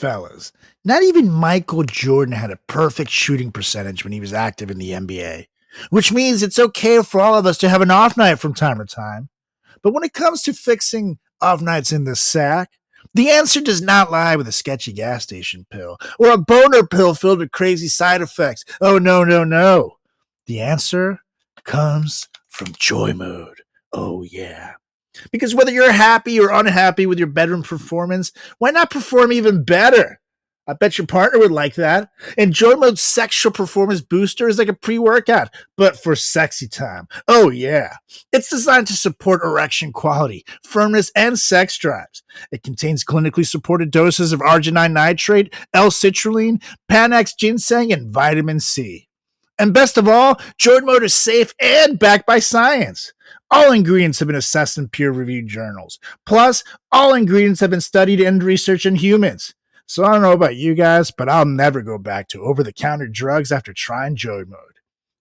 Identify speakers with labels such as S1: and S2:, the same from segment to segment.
S1: fellas. Not even Michael Jordan had a perfect shooting percentage when he was active in the NBA, which means it's okay for all of us to have an off night from time to time. But when it comes to fixing off nights in the sack, the answer does not lie with a sketchy gas station pill or a boner pill filled with crazy side effects. Oh, no, no, no. The answer comes from joy mode. Oh, yeah. Because whether you're happy or unhappy with your bedroom performance, why not perform even better? I bet your partner would like that. Enjoy Mode's sexual performance booster is like a pre-workout, but for sexy time. Oh, yeah. It's designed to support erection quality, firmness, and sex drives. It contains clinically supported doses of arginine nitrate, L-citrulline, Panax ginseng, and vitamin C. And best of all, Jordan Mode is safe and backed by science. All ingredients have been assessed in peer-reviewed journals. Plus, all ingredients have been studied and researched in humans. So I don't know about you guys, but I'll never go back to over-the-counter drugs after trying Joy Mode.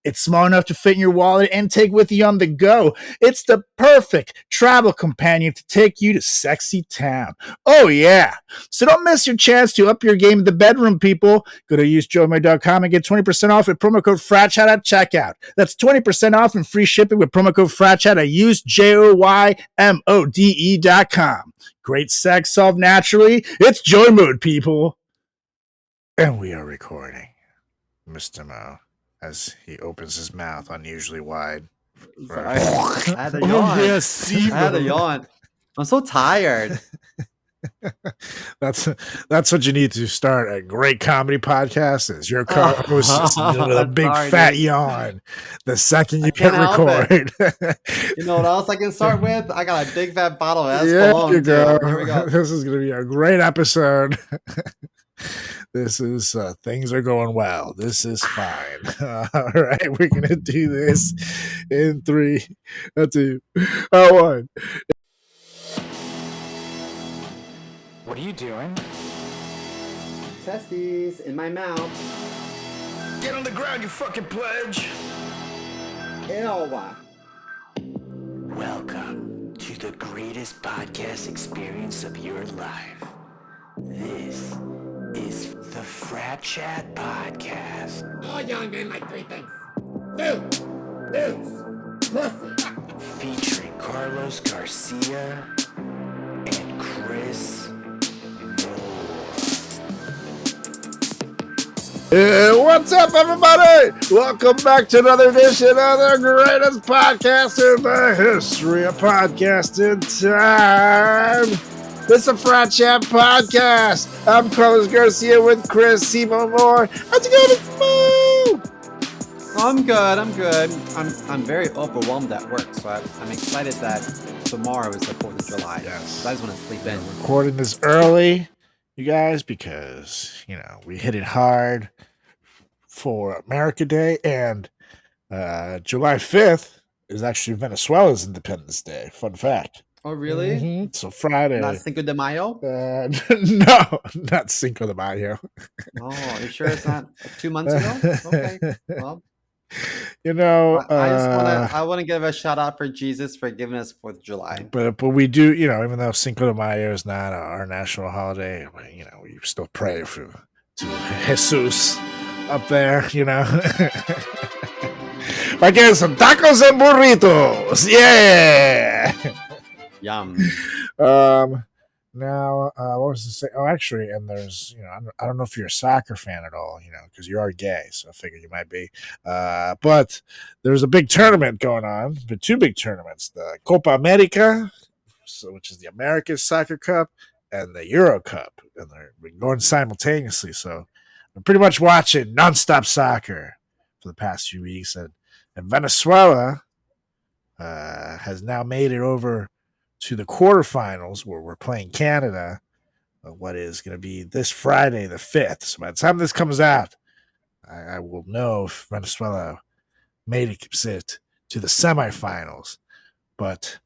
S1: It's small enough to fit in your wallet and take with you on the go. It's the perfect travel companion to take you to sexy town. Oh, yeah. So don't miss your chance to up your game in the bedroom, people. Go to usejoymode.com and get 20% off with promo code FRATCHAT at checkout. That's 20% off and free shipping with promo code FRATCHAT at usejoymode.com. Great sex solved naturally. It's Joy Mode, people. And we are recording. Mr. Mo, as he opens his mouth unusually wide.
S2: Sorry. I had a yawn.
S1: Yes,
S2: I had a yawn. I'm so tired.
S1: That's what you need to start a great comedy podcast is your co-host with a big fat yawn the second you can record.
S2: You know what else I can start with? I got a big fat bottle of
S1: Espolòn.
S2: Here we go.
S1: This is going to be a great episode. This is things are going well. This is fine. All right, we're going to do this in 3, 2, 1.
S3: What are you doing?
S2: Testes in my mouth.
S3: Get on the ground, you fucking pledge!
S2: Ew.
S3: Welcome to the greatest podcast experience of your life. This is the Frat Chat Podcast.
S4: All young men like 3 things. Food, booze, pussy.
S3: Featuring Carlos Garcia and Chris
S1: What's up, everybody? Welcome back to another edition of the greatest podcast in the history of podcasting time. It's a Frat Chat Podcast. I'm Carlos Garcia with Chris Simo Moore. How's it going,
S2: I'm good. I'm very overwhelmed at work, so I'm excited that tomorrow is the 4th of July.
S1: Yes.
S2: So I just want to sleep in.
S1: We're recording this early, you guys, because, we hit it hard for America Day, and July 5th is actually Venezuela's Independence Day. Fun fact.
S2: Oh, really?
S1: Mm-hmm. So Friday.
S2: Not Cinco de Mayo?
S1: No, not Cinco de Mayo.
S2: Oh, are you sure it's not 2 months ago? Okay, well. I want to give a shout out for Jesus for giving us 4th of July.
S1: But we do, even though Cinco de Mayo is not our national holiday, we still pray to Jesus up there, I get some tacos and burritos. Yeah.
S2: Yum.
S1: Now, what was to say? Oh, actually, and there's, I don't know if you're a soccer fan at all, because you are gay, so I figured you might be. But there's a big tournament going on, but 2 big tournaments: the Copa America, which is the American Soccer Cup, and the Euro Cup, and they're going simultaneously. So I'm pretty much watching nonstop soccer for the past few weeks, and Venezuela has now made it over to the quarterfinals where we're playing Canada, what is going to be this Friday, the 5th. So by the time this comes out, I will know if Venezuela made it to the semifinals. But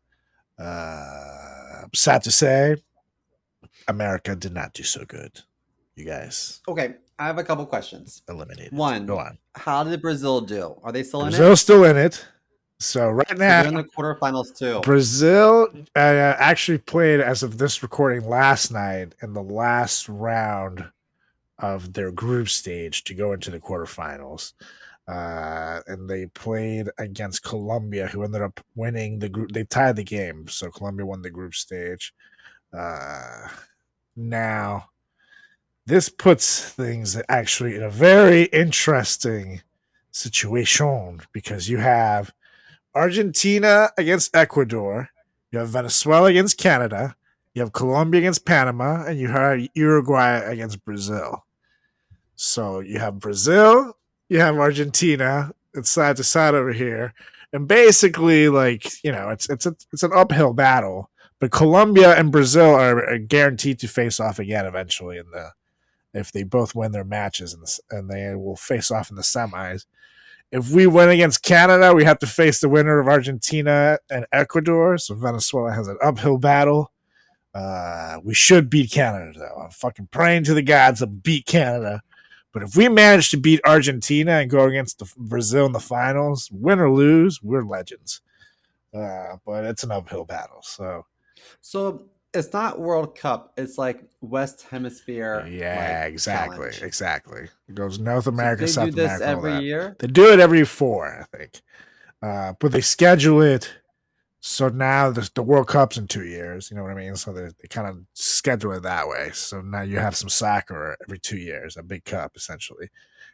S1: I'm sad to say, America did not do so good. You guys.
S2: Okay, I have a couple questions.
S1: Eliminated.
S2: 1.
S1: Go on.
S2: How did Brazil do? Are they still in it?
S1: Brazil's still in it. So right
S2: So
S1: now,
S2: they're in the quarterfinals too.
S1: Brazil actually played, as of this recording, last night in the last round of their group stage to go into the quarterfinals. And they played against Colombia, who ended up winning the group. They tied the game, so Colombia won the group stage. Now, this puts things actually in a very interesting situation because you have Argentina against Ecuador, you have Venezuela against Canada, you have Colombia against Panama, and you have Uruguay against Brazil. So you have Brazil, you have Argentina, it's side to side over here, and basically, like, it's an uphill battle. But Colombia and Brazil are guaranteed to face off again eventually in the if they both win their matches, and they will face off in the semis. If we win against Canada, we have to face the winner of Argentina and Ecuador. So Venezuela has an uphill battle. We should beat Canada, though. I'm fucking praying to the gods to beat Canada. But if we manage to beat Argentina and go against Brazil in the finals, win or lose, we're legends. But it's an uphill battle.
S2: So it's not World Cup. It's like West Hemisphere
S1: Yeah,
S2: like
S1: exactly,
S2: challenge.
S1: exactly. It goes North
S2: So
S1: America,
S2: they do
S1: South
S2: this
S1: America, all
S2: every
S1: that.
S2: year.
S1: They do it every 4, I think. But they schedule it so now the World Cup's in 2 years. You know what I mean? So they kind of schedule it that way. So now you have some soccer every 2 years, a big cup essentially,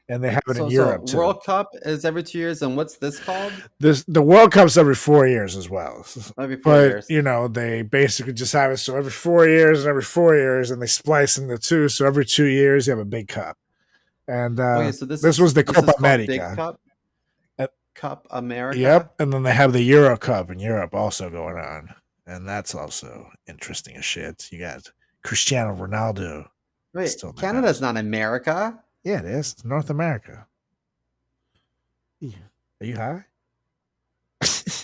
S1: and they have it in
S2: So
S1: Europe too.
S2: World Cup is every 2 years, and what's this called?
S1: The World Cup's every 4 years as well.
S2: Every four
S1: But
S2: years.
S1: they basically just have it so every 4 years and every 4 years, and they splice in the two. So every 2 years you have a big cup, and
S2: Okay, so this
S1: this was
S2: is
S1: the
S2: this
S1: Copa
S2: is called Big
S1: America.
S2: Cup, Cup
S1: Yep,
S2: America.
S1: and then they have the Euro Cup in Europe also going on, and that's also interesting as shit. You got Cristiano Ronaldo
S2: Wait,
S1: still in the
S2: Canada's
S1: house.
S2: not America.
S1: Yeah, it is. It's North America. Yeah. Are you high?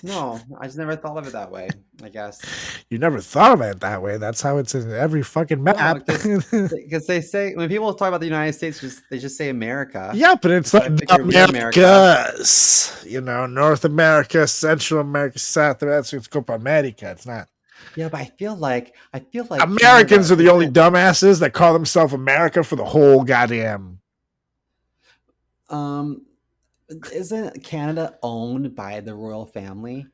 S2: No, I just never thought of it that way. I guess
S1: You never thought of it that way. That's how it's in every fucking
S2: no,
S1: map.
S2: because they say when people talk about the United States, they just say America.
S1: Yeah, but it's
S2: So
S1: like
S2: I
S1: the
S2: figure we're America.
S1: Americas. North America, Central America, South America. It's Copa America. It's not.
S2: Yeah, but I feel like
S1: Americans
S2: Canada
S1: are the only
S2: isn't.
S1: dumbasses that call themselves America for the whole goddamn.
S2: Um, isn't Canada owned by the royal family?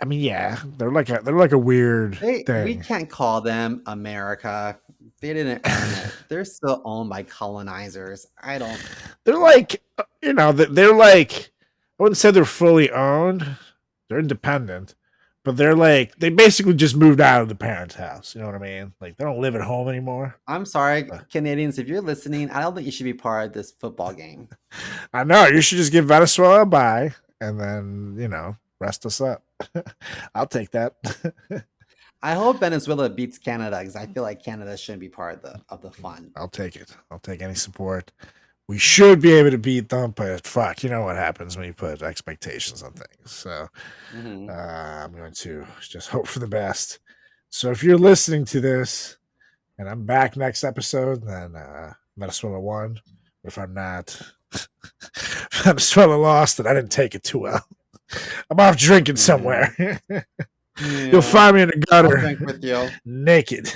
S1: I mean, yeah, they're like a weird
S2: We
S1: thing.
S2: can't call them America. They didn't own it. They're still owned by colonizers. I don't.
S1: They're like, they're like, I wouldn't say they're fully owned. They're independent, but they're like, they basically just moved out of the parents' house. You know what I mean? Like, they don't live at home anymore.
S2: I'm sorry,
S1: Uh,
S2: Canadians. If you're listening, I don't think you should be part of this football game.
S1: I know you should just give Venezuela a bye, and then rest us up. I'll take that.
S2: I hope Venezuela beats Canada because I feel like Canada shouldn't be part of the fun.
S1: I'll take it. I'll take any support. We should be able to beat them, but fuck, you know what happens when you put expectations on things. So
S2: Hmm.
S1: I'm going to just hope for the best. So if you're listening to this and I'm back next episode, then Venezuela won. If I'm not, Venezuela lost, and I didn't take it too well. I'm off drinking somewhere. You'll
S2: Yeah,
S1: find me in the
S2: I'll
S1: gutter,
S2: drink with you.
S1: naked.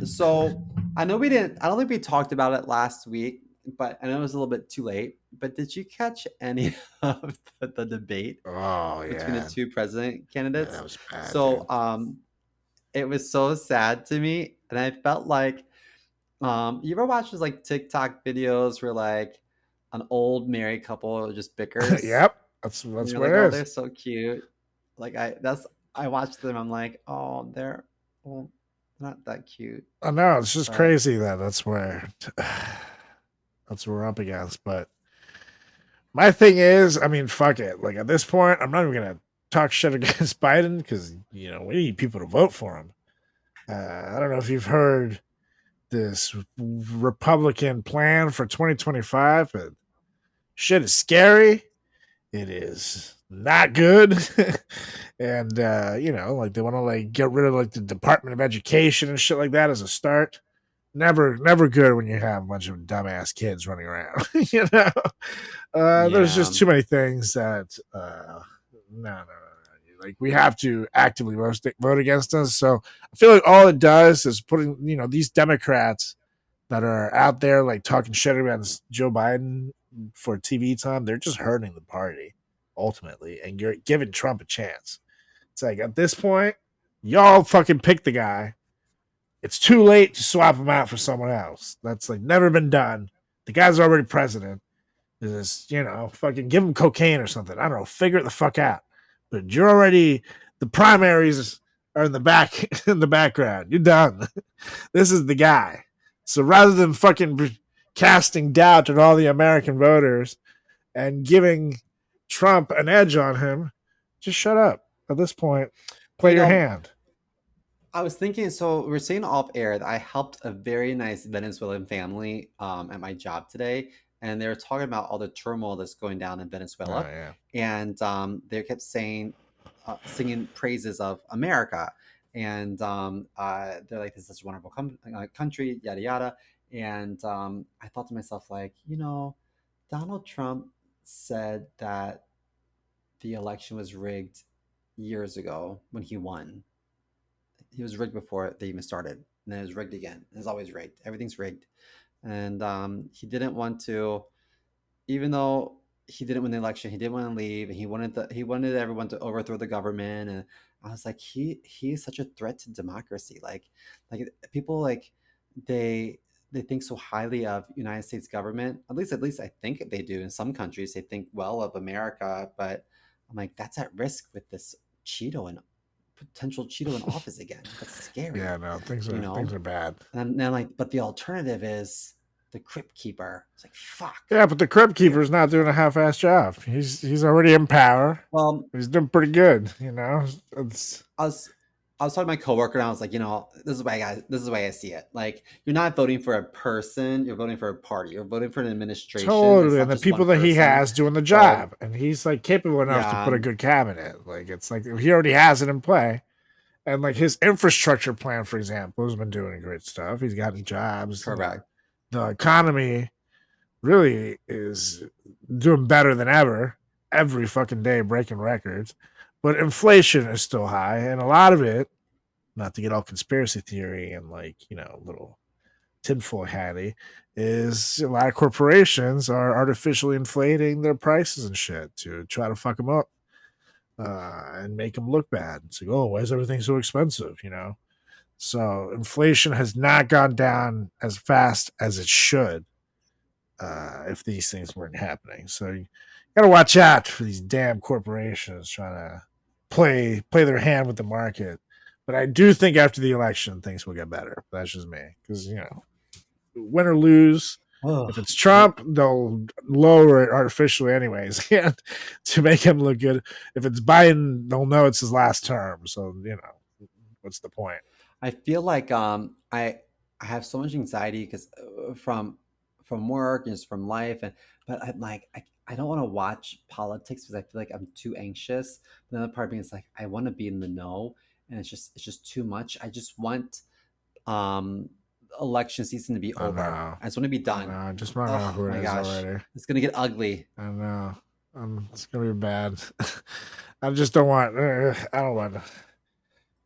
S2: So I know we didn't. I don't think we talked about it last week, but I know it was a little bit too late. But did you catch any of the debate
S1: Oh
S2: between the
S1: yeah,
S2: two president
S1: yeah,
S2: candidates?
S1: that was bad,
S2: So
S1: dude.
S2: it was so sad to me, and I felt like you ever watch those like TikTok videos where like an old married couple just bickers,
S1: Yep,
S2: and
S1: that's
S2: you're
S1: what
S2: like,
S1: it
S2: oh,
S1: is.
S2: they're so cute. Like I watched them. I'm like, oh, they're well, not that cute,
S1: I know it's just
S2: but
S1: crazy that that's what we're up against. But my thing is, I mean, fuck it. Like at this point, I'm not even gonna talk shit against Biden because we need people to vote for him. I don't know if you've heard this Republican plan for 2025, but shit is scary. It is not good. And like they want to like get rid of like the Department of Education and shit like that as a start. never good when you have a bunch of dumbass kids running around. There's
S2: Yeah.
S1: just too many things that no. Like we have to actively vote against us. So I feel like all it does is putting these Democrats that are out there like talking shit about Joe Biden for TV time. They're just hurting the party ultimately, and you're giving Trump a chance. It's like at this point, y'all fucking pick the guy. It's too late to swap him out for someone else. That's like never been done. The guy's already president. Is fucking give him cocaine or something. I don't know. Figure it the fuck out. But you're already the primaries are in the back in the background. You're done. This is the guy. So rather than fucking casting doubt on all the American voters and giving Trump an edge on him, just shut up. At this point, play your hand.
S2: I was thinking, so we're saying off air that I helped a very nice Venezuelan family at my job today, and they were talking about all the turmoil that's going down in Venezuela, and they kept saying, singing praises of America, and they're like, "This is a wonderful country," yada yada, and I thought to myself, like, Donald Trump said that the election was rigged years ago when he won. He was rigged before they even started, and then it was rigged again. It's always rigged. Everything's rigged, and he didn't want to, even though he didn't win the election, he didn't want to leave, and he wanted everyone to overthrow the government. And I was like, he is such a threat to democracy. Like people they they think so highly of United States government. At least I think they do. In some countries, they think well of America, but I'm like, that's at risk with this Cheeto and potential Cheeto in office again. That's scary.
S1: Yeah, no, things are bad.
S2: And then like, but the alternative is the Crypt Keeper. It's like, fuck.
S1: Yeah, but the Crypt Keeper's not doing a half-ass job. He's already in power.
S2: Well,
S1: he's doing pretty good.
S2: I was talking to my coworker, and I was like, this is the way I see it. Like, you're not voting for a person, you're voting for a party. You're voting for an administration.
S1: Totally, and the people that he has doing the job, and he's like capable enough to put a good cabinet. Like it's like he already has it in play, and like his infrastructure plan, for example, has been doing great stuff. He's gotten jobs.
S2: Correct.
S1: The economy really is doing better than ever. Every fucking day, breaking records. But inflation is still high, and a lot of it, not to get all conspiracy theory and little tinfoil hatty, is a lot of corporations are artificially inflating their prices and shit to try to fuck them up and make them look bad. It's like, oh, why is everything so expensive? So inflation has not gone down as fast as it should if these things weren't happening. So you got to watch out for these damn corporations trying to play their hand with the market. But I do think after the election, things will get better. That's just me. Because, win or lose, if it's Trump, they'll lower it artificially anyways to make him look good. If it's Biden, they'll know it's his last term. So, what's the point?
S2: I feel like I have so much anxiety because from work and just from life, but I'm like, I don't want to watch politics because I feel like I'm too anxious. But another part of me is like, I want to be in the know, and it's just too much. I just want election season to be over. I just want to be done.
S1: I just run out who it is already.
S2: It's gonna get ugly.
S1: I know. It's gonna be bad. I just don't want. I don't want.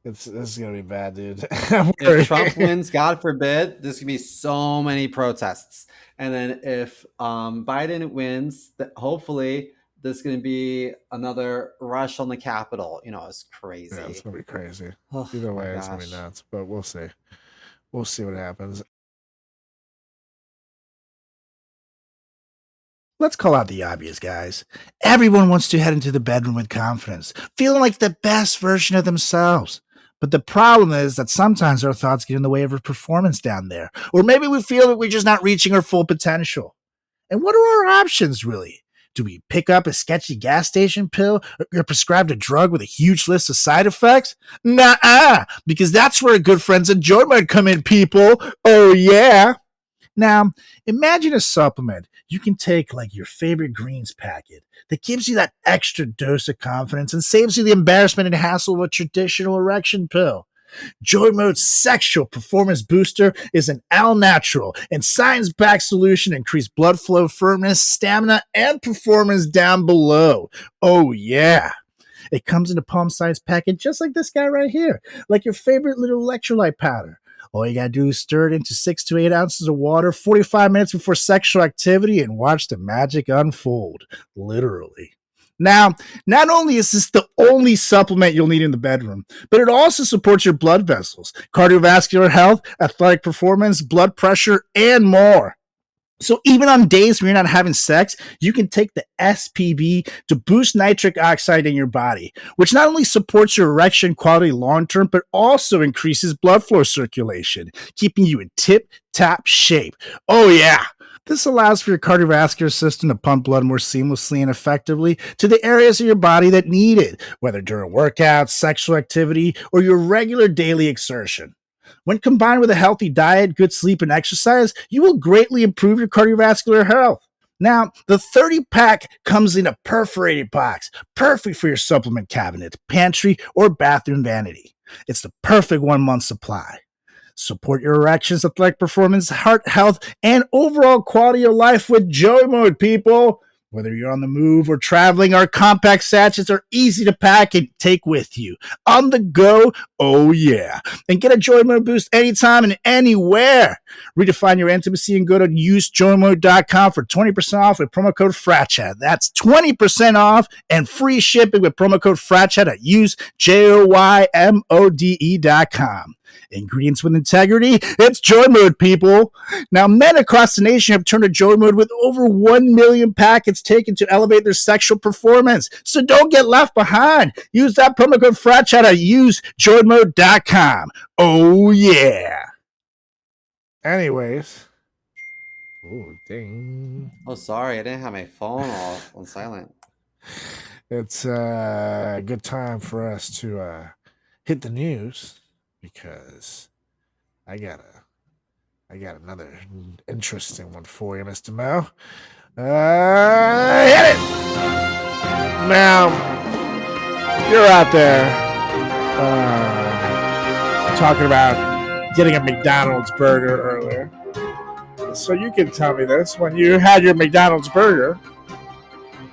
S1: This is gonna be bad, dude.
S2: If Trump wins, God forbid, there's gonna be so many protests. And then if Biden wins, hopefully there's gonna be another rush on the Capitol. It's crazy.
S1: Yeah, it's gonna be crazy. Either way, it's gonna be nuts. But we'll see. We'll see what happens. Let's call out the obvious, guys. Everyone wants to head into the bedroom with confidence, feeling like the best version of themselves. But the problem is that sometimes our thoughts get in the way of our performance down there. Or maybe we feel that we're just not reaching our full potential. And what are our options, really? Do we pick up a sketchy gas station pill or get prescribed a drug with a huge list of side effects? Nuh-uh, because that's where good friends of Joy might come in, people. Oh, yeah. Now, imagine a supplement you can take like your favorite greens packet that gives you that extra dose of confidence and saves you the embarrassment and hassle of a traditional erection pill. Joy Mode's sexual performance booster is an all-natural and science-backed solution to increase blood flow, firmness, stamina, and performance down below. Oh, yeah. It comes in a palm-sized packet just like this guy right here, like your favorite little electrolyte powder. All you gotta do is stir it into 6 to 8 ounces of water 45 minutes before sexual activity and watch the magic unfold. Literally. Now, not only is this the only supplement you'll need in the bedroom, but it also supports your blood vessels, cardiovascular health, athletic performance, blood pressure, and more. So even on days when you're not having sex, you can take the SPB to boost nitric oxide in your body, which not only supports your erection quality long term, but also increases blood flow circulation, keeping you in tip-top shape. Oh yeah. This allows for your cardiovascular system to pump blood more seamlessly and effectively to the areas of your body that need it, whether during workouts, sexual activity, or your regular daily exertion. When combined with a healthy diet, good sleep, and exercise, you will greatly improve your cardiovascular health. Now, the 30-pack comes in a perforated box, perfect for your supplement cabinet, pantry, or bathroom vanity. It's the perfect 1-month supply. Support your erections, athletic performance, heart health, and overall quality of life with Joy Mode, people. Whether you're on the move or traveling, our compact sachets are easy to pack and take with you. On the go, oh yeah. And get a Joy Mode boost anytime and anywhere. Redefine your intimacy and go to usejoymode.com for 20% off with promo code FRATCHAT. That's 20% off and free shipping with promo code FRATCHAT at usejoymode.com. Ingredients with integrity. It's Joy Mode, people. Now, men across the nation have turned to Joy Mode with over 1 million packets taken to elevate their sexual performance. So don't get left behind. Use that promo code FRATCHAT at usejoymode.com. Oh, yeah. Anyways. Ooh, ding.
S2: Oh, sorry. I didn't have my phone off on silent.
S1: It's a good time for us to hit the news because I got another interesting one for you, Mr. Mo. Hit it! Now, you're out there talking about getting a McDonald's burger earlier. So you can tell me this. When you had your McDonald's burger,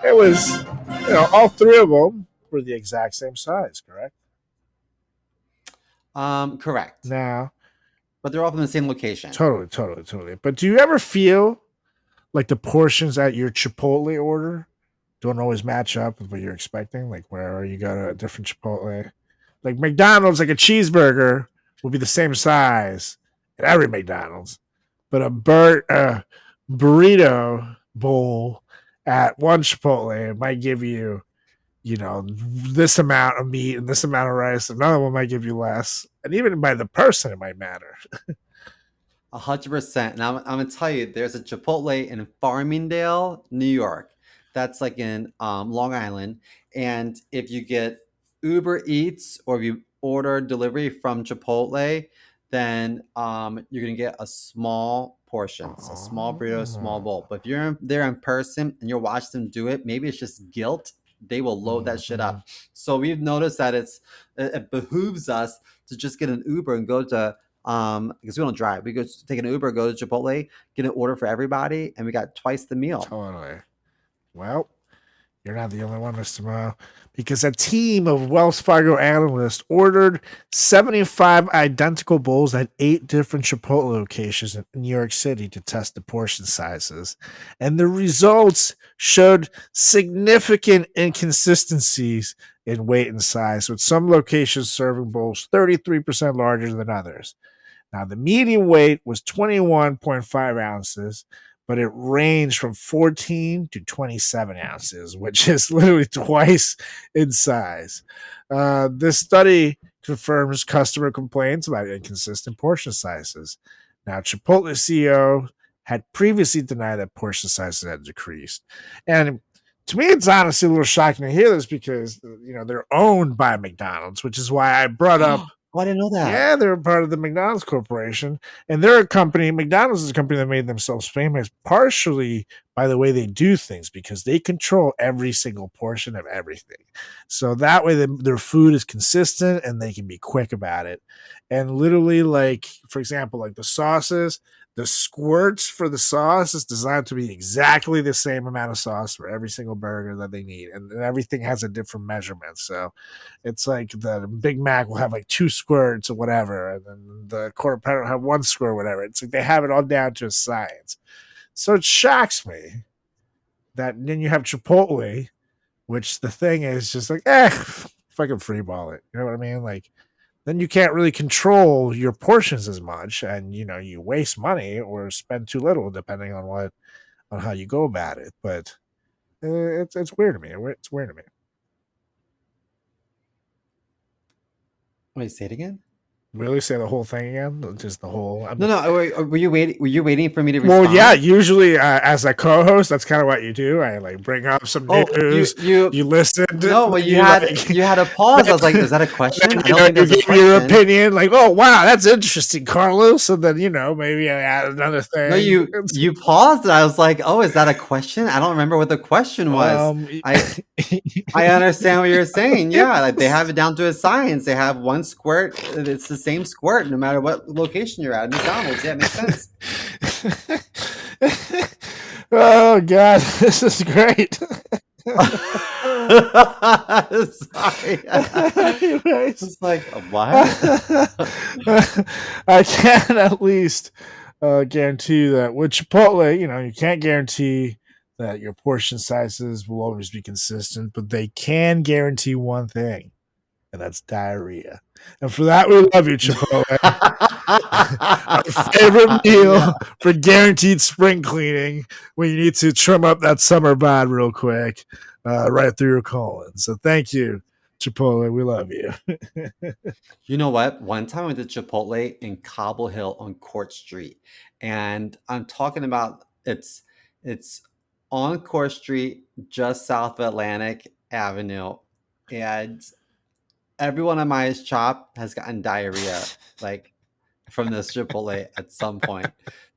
S1: it was, all three of them were the exact same size, correct?
S2: Correct.
S1: Now,
S2: but they're all from the same location.
S1: Totally. But do you ever feel like the portions at your Chipotle order don't always match up with what you're expecting? Like wherever you go to a different Chipotle, like McDonald's, like a cheeseburger will be the same size at every McDonald's, but a burrito bowl at one Chipotle might give you, this amount of meat and this amount of rice. Another one might give you less. And even by the person, it might matter.
S2: 100%. And I'm going to tell you, there's a Chipotle in Farmingdale, New York. That's like in Long Island. And if you get Uber Eats or if you order delivery from Chipotle, then you're going to get a small portion, a small burrito, a small bowl. But if you're there in person and you're watching them do it, maybe it's just guilt. They will load that shit up. So we've noticed that it behooves us to just get an Uber and go to because we don't drive. We go take an Uber, go to Chipotle, get an order for everybody, and we got twice the meal.
S1: Totally. Well, you're not the only one, Mr. Mo, because a team of Wells Fargo analysts ordered 75 identical bowls at 8 different Chipotle locations in New York City to test the portion sizes. And the results showed significant inconsistencies in weight and size, with some locations serving bowls 33% larger than others. Now, the median weight was 21.5 ounces, but it ranged from 14 to 27 ounces, which is literally twice in size. This study confirms customer complaints about inconsistent portion sizes. Now, Chipotle CEO had previously denied that portion sizes had decreased. And to me, it's honestly a little shocking to hear this because, they're owned by McDonald's, which is why I brought up.
S2: Oh, I didn't know that.
S1: Yeah, they're part of the McDonald's Corporation. And they're a company, McDonald's is a company that made themselves famous partially by the way they do things because they control every single portion of everything. So that way their food is consistent and they can be quick about it. And literally, like, for example, like the sauces, the squirts for the sauce is designed to be exactly the same amount of sauce for every single burger that they need. And everything has a different measurement. So it's like the Big Mac will have like 2 squirts or whatever. And then the quarter pounder will have 1 squirt or whatever. It's like they have it all down to a science. So it shocks me that then you have Chipotle, which the thing is just like, fucking free ball it. You know what I mean? Like, then you can't really control your portions as much, and you waste money or spend too little depending on how you go about it. But it's weird to me. It's weird to me.
S2: Wait, say it again.
S1: Really say the whole thing again? Just the whole?
S2: No. Were you waiting? Were you waiting for me to respond?
S1: Well, yeah. Usually, as a co-host, that's kind of what you do. I like bring up some news. You listened.
S2: No, well, you had a pause. I was like, "Is that a question?" I don't think that's a question.
S1: Your opinion, like, "Oh, wow, that's interesting, Carlos." And then maybe I add another thing.
S2: No, you paused. And I was like, "Oh, is that a question?" I don't remember what the question was. I understand what you're saying. Yeah, like they have it down to a science. They have 1 squirt. It's the same squirt no matter what location you're at. McDonald's. Yeah, it makes sense.
S1: Oh God, this is great.
S2: Sorry. It's like, what?
S1: I can at least guarantee that with Chipotle, you can't guarantee that your portion sizes will always be consistent, but they can guarantee one thing, and that's diarrhea. And for that, we love you, Chipotle. Our favorite meal for guaranteed spring cleaning when you need to trim up that summer bod real quick, right through your colon. So thank you, Chipotle. We love you.
S2: You know what? One time I went to Chipotle in Cobble Hill on Court Street, and I'm talking about it's on Court Street, just south of Atlantic Avenue, and everyone on my shop has gotten diarrhea, like from this Chipotle at some point.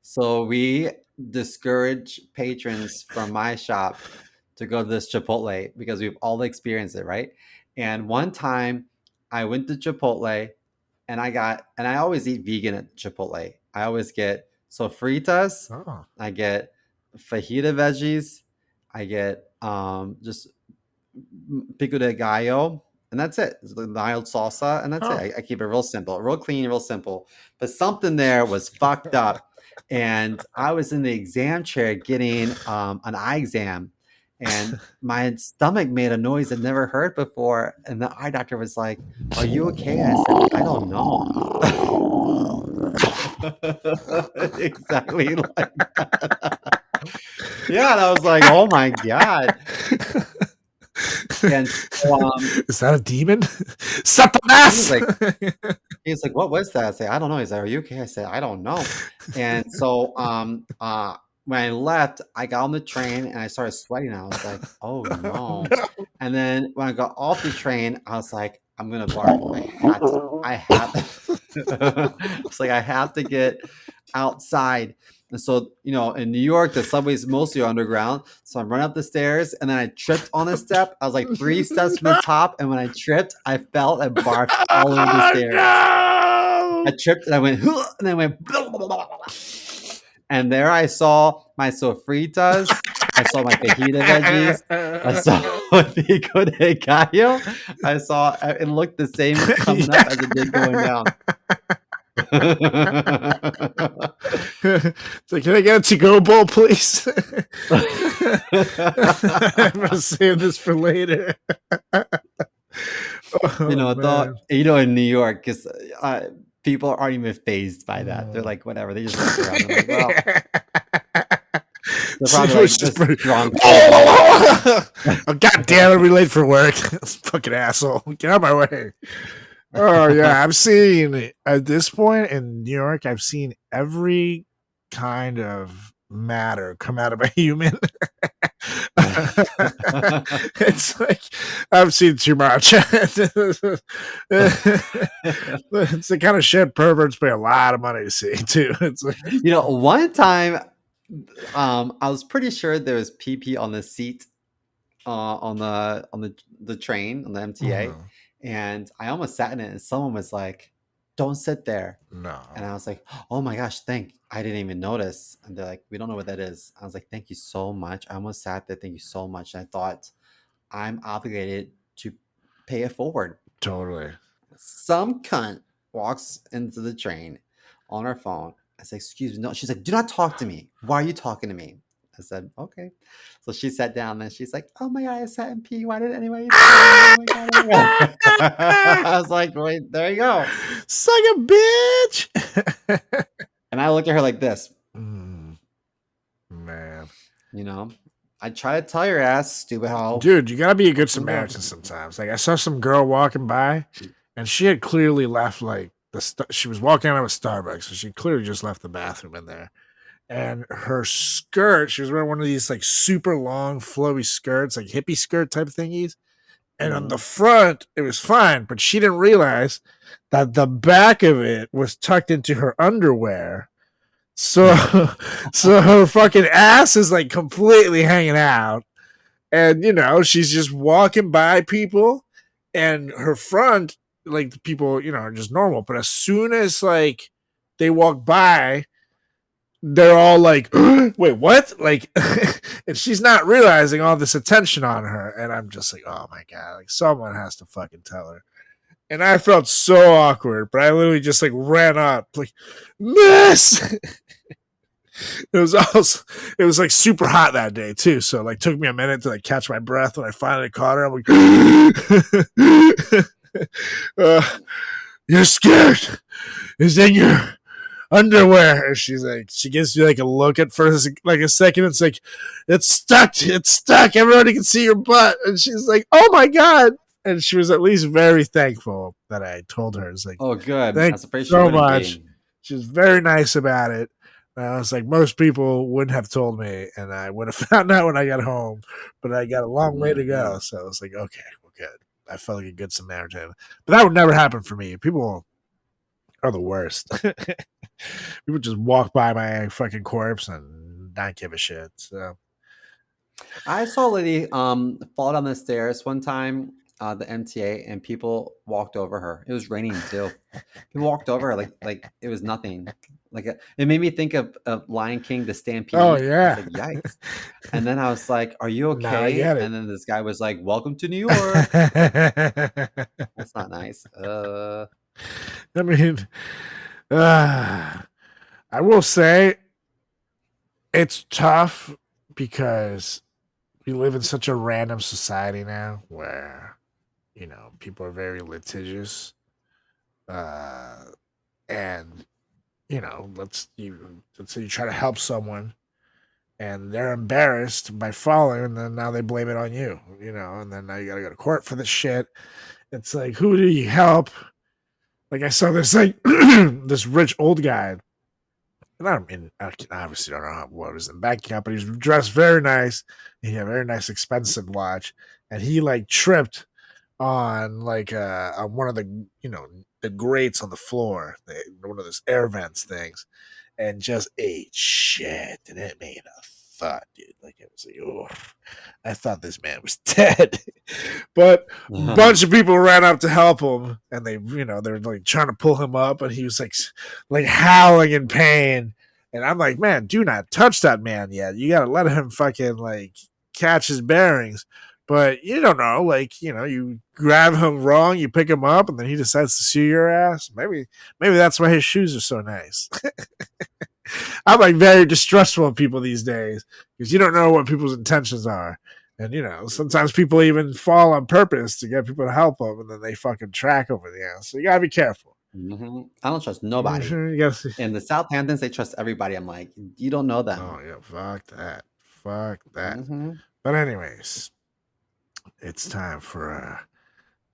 S2: So we discourage patrons from my shop to go to this Chipotle because we've all experienced it, right? And one time I went to Chipotle and I always eat vegan at Chipotle. I always get sofritas, I get fajita veggies, I get just pico de gallo, and that's it. It's the mild salsa, and that's it. I keep it real simple, real clean, real simple. But something there was fucked up, and I was in the exam chair getting an eye exam, and my stomach made a noise I'd never heard before, and the eye doctor was like, "Are you okay?" I said, "I don't know." Exactly like that. Yeah, and I was like, "Oh my God." And so,
S1: is that a demon? Satanás!
S2: He's like, what was that? I say, I don't know. He's like, are you okay? I said, I don't know. And so when I left, I got on the train and I started sweating. I was like, oh no. And then when I got off the train, I was like, I'm gonna barf. I have to get outside. And so, in New York, the subway's mostly underground. So I'm running up the stairs and then I tripped on a step. I was like 3 steps from the top. And when I tripped, I felt and barfed all over the stairs. No! I tripped and I went, and then I went, blah, blah, blah, blah. And there I saw my sofritas. I saw my fajita veggies. I saw my pico de gallo. I saw it looked the same coming up as it did going down.
S1: So can I get a to-go bowl, please? I'm gonna save this for later.
S2: In New York, because people aren't even fazed by that. They're like, whatever. They just look around. They're like, well, they're probably like just drunk.
S1: Oh, God damn it! We're late for work. Fucking asshole! Get out of my way. Oh yeah, I've seen at this point in New York, I've seen every kind of matter come out of a human. It's like I've seen too much. It's the kind of shit perverts pay a lot of money to see too. It's like,
S2: one time I was pretty sure there was pee on the seat on the train on the MTA, and I almost sat in it, and someone was like, "Don't sit there."
S1: No.
S2: And I was like, "Oh my gosh, I didn't even notice." And they're like, "We don't know what that is." I was like, "Thank you so much." I almost sat there. Thank you so much. And I thought I'm obligated to pay it forward.
S1: Totally.
S2: Some cunt walks into the train on her phone. I said, "Excuse me." No, she's like, "Do not talk to me. Why are you talking to me?" I said, "Okay." So she sat down and she's like, "Oh my god, I sat in pee. Why did anybody tell me? Oh my god, oh my god." I was like, "Wait, there you go."
S1: Suck a bitch.
S2: And I looked at her like this.
S1: Man.
S2: You know, I try to tell your ass, stupid hoe.
S1: Dude, you gotta be a good Samaritan sometimes. Like I saw some girl walking by, and she had clearly left like she was walking out of a Starbucks, so she clearly just left the bathroom in there. And her skirt, she was wearing one of these like super long, flowy skirts, like hippie skirt type thingies. And on the front, it was fine, but she didn't realize that the back of it was tucked into her underwear. So, so her fucking ass is like completely hanging out. And, you know, she's just walking by people, and her front, like the people, you know, are just normal. But as soon as like they walk by, they're all like, wait, what? Like, and she's not realizing all this attention on her. And I'm just like, oh my God, like someone has to fucking tell her. And I felt so awkward, but I literally just like ran up, like, miss. It was like super hot that day too. So like took me a minute to like catch my breath when I finally caught her. I'm like, you're scared. Is in your underwear. And she's like, she gives you like a look at first, like a second. It's like, it's stuck. Everybody can see your butt. And she's like, oh my God. And she was at least very thankful that I told her. It's like,
S2: oh, good.
S1: Thank you so much. She was very nice about it. And I was like, most people wouldn't have told me, and I would have found out when I got home. But I got a long way to go. So I was like, okay, well, good. I felt like a good Samaritan. But that would never happen for me. People are the worst. People just walk by my fucking corpse and not give a shit. So
S2: I saw a lady fall down the stairs one time, the MTA, and people walked over her. It was raining too. People walked over her like it was nothing. It made me think of Lion King, the Stampede.
S1: Oh yeah.
S2: I was like, yikes. And then I was like, are you okay?
S1: Now I get it.
S2: And then this guy was like, welcome to New York. That's not nice.
S1: I mean, I will say it's tough because we live in such a random society now where, you know, people are very litigious. And, you know, let's say you try to help someone and they're embarrassed by falling, and then now they blame it on you, you know, and then now you gotta go to court for this shit. It's like, who do you help? Like I saw this like this rich old guy. And I mean, I obviously don't know what was in the bank account, but he was dressed very nice. He had a very nice, expensive watch, and he like tripped on like on one of the, you know, the grates on the floor, one of those air vents things, and just ate shit, and it made a thud, dude. Like it was like, oh, I thought this man was dead. But a bunch of people ran up to help him, and they, you know, they're like trying to pull him up, and he was like howling in pain. And I'm like, man, do not touch that man yet. You gotta let him fucking like catch his bearings. But you don't know, like, you know, you grab him wrong, you pick him up, and then he decides to sue your ass. Maybe that's why his shoes are so nice. I'm like very distrustful of people these days because you don't know what people's intentions are. And, you know, sometimes people even fall on purpose to get people to help them, and then they fucking track over the ass. So you gotta be careful.
S2: Mm-hmm. I don't trust nobody. In the Southamptons, they trust everybody. I'm like, you don't know them.
S1: Oh, yeah, fuck that. Mm-hmm. But anyways, it's time for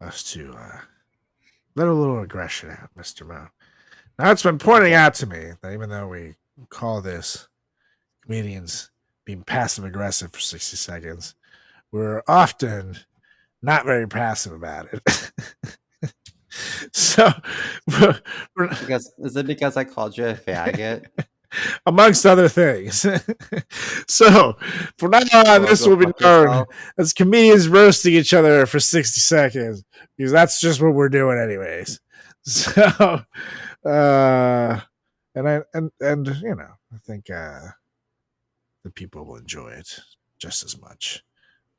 S1: us to let a little aggression out, Mr. Mo. Now, it's been pointing out to me that even though we call this comedians being passive-aggressive for 60 seconds, we're often not very passive about it. So,
S2: is it because I called you a faggot?
S1: amongst other things. So from now on,
S2: Well,
S1: this
S2: go
S1: will be
S2: fuck
S1: known
S2: yourself.
S1: as comedians roasting each other for 60 seconds because that's just what we're doing anyways. So and you know, I think the people will enjoy it just as much.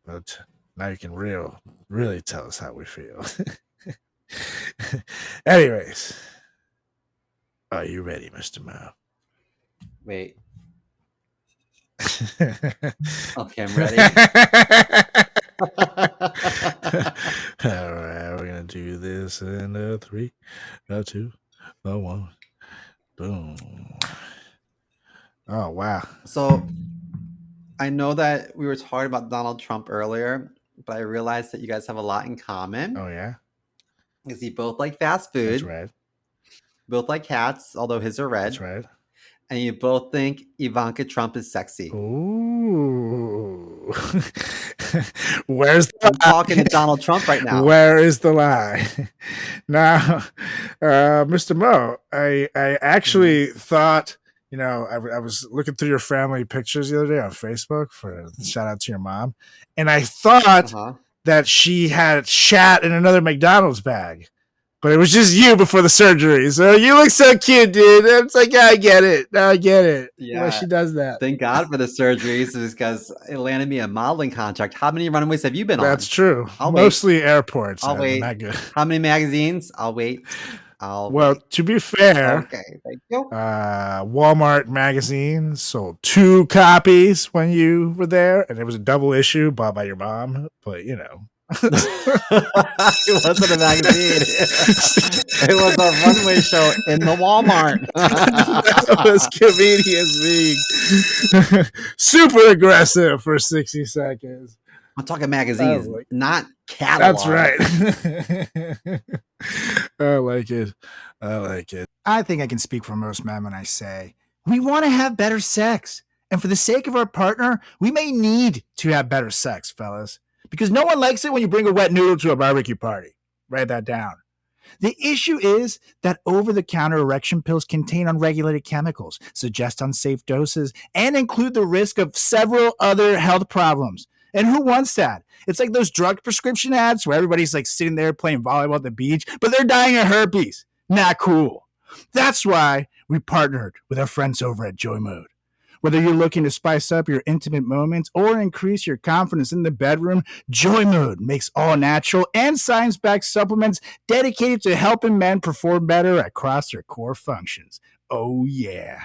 S1: But now you can really tell us how we feel. Anyways, are you ready, Mr. Mo?
S2: Wait. Okay, I'm ready.
S1: All right, we're gonna do this in a 3, a 2, a 1. Boom. Oh wow.
S2: So I know that we were talking about Donald Trump earlier, but I realized that you guys have a lot in common.
S1: Oh yeah.
S2: Because you both like fast food.
S1: That's right.
S2: Both like cats, although his are red.
S1: That's right.
S2: And you both think Ivanka Trump is sexy.
S1: Ooh. Where's the
S2: I'm talking to Donald Trump right now.
S1: Where is the lie? Now, Mr. Mo, I actually thought, you know, I was looking through your family pictures the other day on Facebook for a shout out to your mom, and I thought that she had shat in another McDonald's bag. But it was just you before the surgery. So you look so cute, dude. It's like, yeah, I get it. Now I get it.
S2: Yeah.
S1: Why she does that.
S2: Thank God for the surgeries because it landed me a modeling contract. How many runaways have you been on?
S1: That's true.
S2: I'll
S1: Mostly
S2: wait.
S1: airports.
S2: I'll wait.
S1: Not good.
S2: How many magazines? I'll wait. I'll
S1: well,
S2: wait.
S1: To be fair,
S2: okay, thank you.
S1: Walmart magazine sold 2 copies when you were there, and it was a double issue bought by your mom. But you know,
S2: it wasn't a magazine. It was a runway show in the Walmart.
S1: That was comedians being super aggressive for 60 seconds.
S2: I'm talking magazines, not catalogs.
S1: That's right. I like it. I like it.
S5: I think I can speak for most men when I say we want to have better sex. And for the sake of our partner, we may need to have better sex, fellas. Because no one likes it when you bring a wet noodle to a barbecue party. Write that down. The issue is that over-the-counter erection pills contain unregulated chemicals, suggest unsafe doses, and include the risk of several other health problems. And who wants that? It's like those drug prescription ads where everybody's like sitting there playing volleyball at the beach, but they're dying of herpes. Not cool. That's why we partnered with our friends over at Joy Mode. Whether you're looking to spice up your intimate moments or increase your confidence in the bedroom, Joy Mode makes all natural and science-backed supplements dedicated to helping men perform better across their core functions. Oh, yeah.